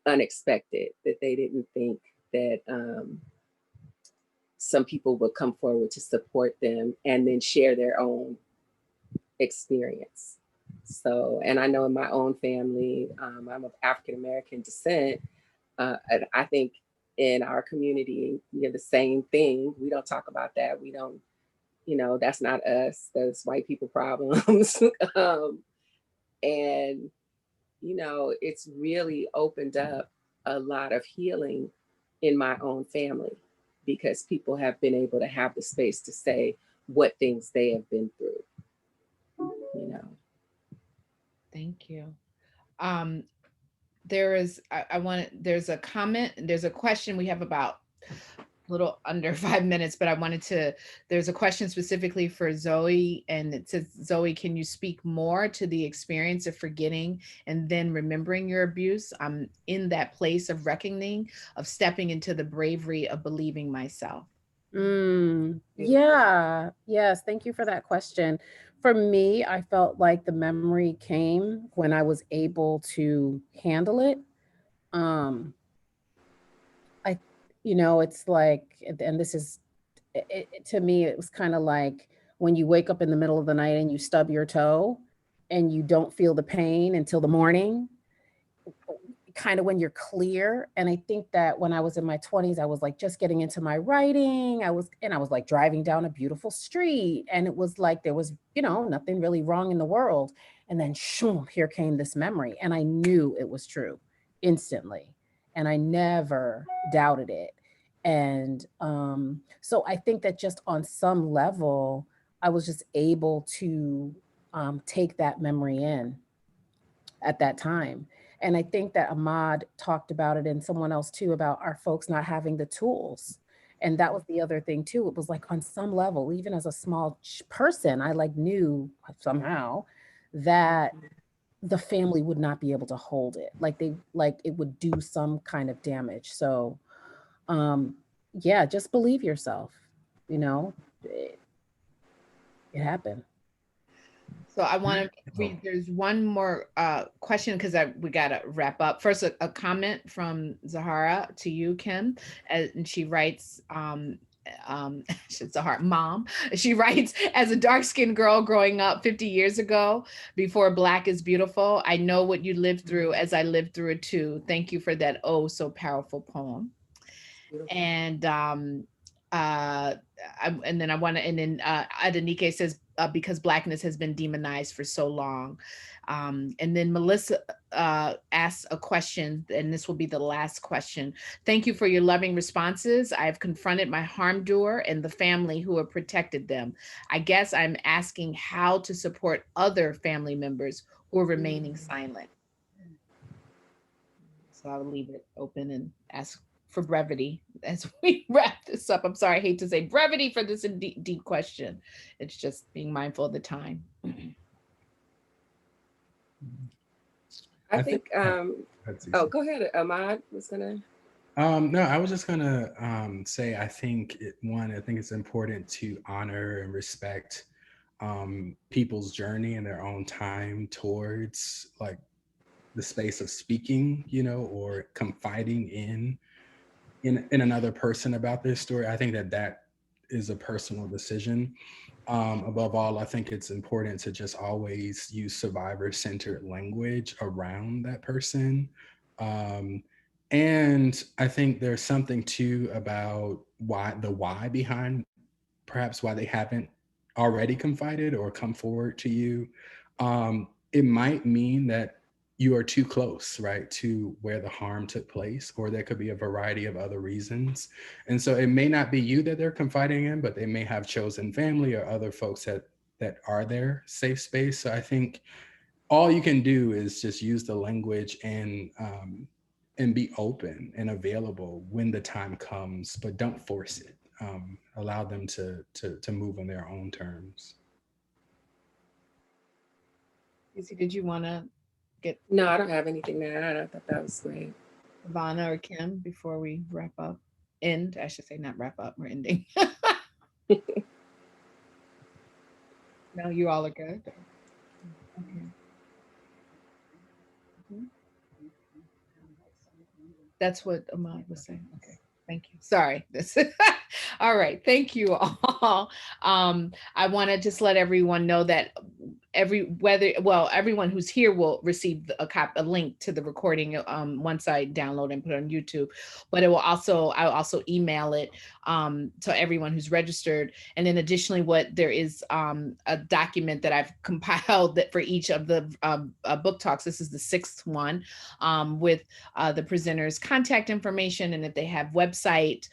unexpected, that they didn't think that some people would come forward to support them and then share their own experience. So, and I know in my own family, I'm of African-American descent, and I think in our community, the same thing. We don't talk about that. We don't, that's not us. That's white people problems. And, it's really opened up a lot of healing in my own family, because people have been able to have the space to say what things they have been through. Thank you. There's a comment, there's a question. We have about a little under 5 minutes, but there's a question specifically for Zoe, and it says, Zoe, can you speak more to the experience of forgetting and then remembering your abuse? I'm in that place of reckoning, of stepping into the bravery of believing myself. Yeah, yes, thank you for that question. For me, I felt like the memory came when I was able to handle it. It's like, and this is, to me, it was kind of like when you wake up in the middle of the night and you stub your toe and you don't feel the pain until the morning, kind of when you're clear. And I think that when I was in my 20s, I was like just getting into my writing. I was like driving down a beautiful street, and it was like there was, nothing really wrong in the world. And then shoom, here came this memory, and I knew it was true instantly. And I never doubted it. And so I think that just on some level, I was just able to take that memory in at that time. And I think that Ahmad talked about it, and someone else too, about our folks not having the tools. And that was the other thing too. It was like on some level, even as a small person, I knew somehow that the family would not be able to hold it. It would do some kind of damage. So yeah, just believe yourself, it happened. So I want to read, there's one more question, because we got to wrap up. First, a comment from Zahara to you, Kim, and she writes, Zahara, mom, she writes, as a dark-skinned girl growing up 50 years ago, before Black is beautiful, I know what you lived through, as I lived through it too. Thank you for that oh so powerful poem. And then Adenike says, because Blackness has been demonized for so long. And then Melissa asks a question, and this will be the last question. Thank you for your loving responses. I have confronted my harm doer and the family who have protected them. I guess I'm asking how to support other family members who are remaining silent. So I'll leave it open and ask for brevity as we wrap this up. I'm sorry, I hate to say brevity for this deep question. It's just being mindful of the time. I think, oh, go ahead. Ahmad was gonna. No, I was just gonna say, I think it's important to honor and respect people's journey and their own time towards the space of speaking, or confiding in another person about their story. I think that is a personal decision. Above all, I think it's important to just always use survivor-centered language around that person. And I think there's something too about why behind perhaps why they haven't already confided or come forward to you. It might mean that you are too close, right, to where the harm took place, or there could be a variety of other reasons. And so it may not be you that they're confiding in, but they may have chosen family or other folks that are their safe space. So I think all you can do is just use the language and be open and available when the time comes, but don't force it. Allow them to move on their own terms. Izzy, did you want to get? No, I don't have anything to add. I thought that was great. Ivana or Kim, before we wrap up, I should say, not wrap up, we're ending. No, you all are good. Okay. That's what Ahmad was saying. Okay. Thank you. Sorry. All right. Thank you all. I want to just let everyone know that everyone who's here will receive a link to the recording once I download and put it on YouTube, but I'll also email it to everyone who's registered. And then additionally, there is a document that I've compiled that for each of the book talks. This is the 6th one, with the presenters' contact information, and if they have website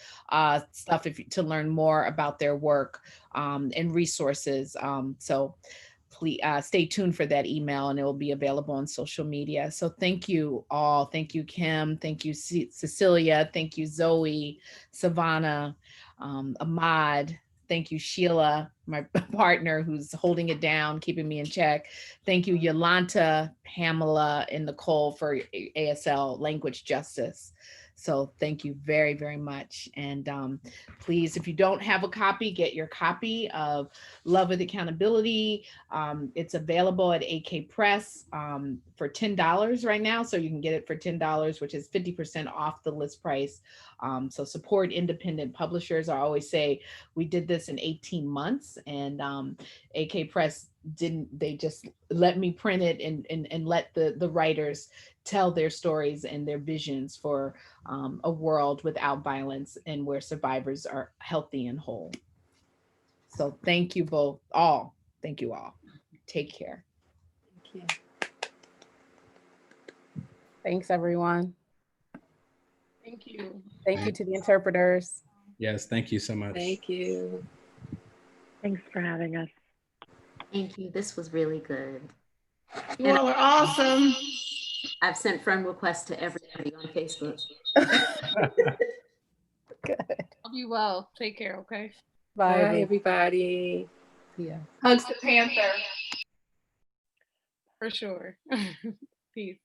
stuff to learn more about their work, and resources. So please stay tuned for that email, and it will be available on social media. So thank you all. Thank you, Kim. Thank you, Cecelia. Thank you, Zoe, Sevonna, Ahmad. Thank you, Sheila, my partner who's holding it down, keeping me in check. Thank you, Yolanta, Pamela, and Nicole for ASL Language Justice. So thank you very, very much. And please, if you don't have a copy, get your copy of Love with Accountability. It's available at AK Press for $10 right now. So you can get it for $10, which is 50% off the list price. So support independent publishers. I always say we did this in 18 months, and AK Press they just let me print it and let the writers tell their stories and their visions for a world without violence and where survivors are healthy and whole. So thank you both, all. Thank you all. Take care. Thank you. Thanks, everyone. Thank you. Thank you to the interpreters. Yes, thank you so much. Thank you. Thanks for having us. Thank you. This was really good. You all are awesome. I've sent friend requests to everybody on Facebook. Good. Love you well. Take care, okay? Bye, Bye, everybody. Yeah. Hugs to Panther. For sure. Peace.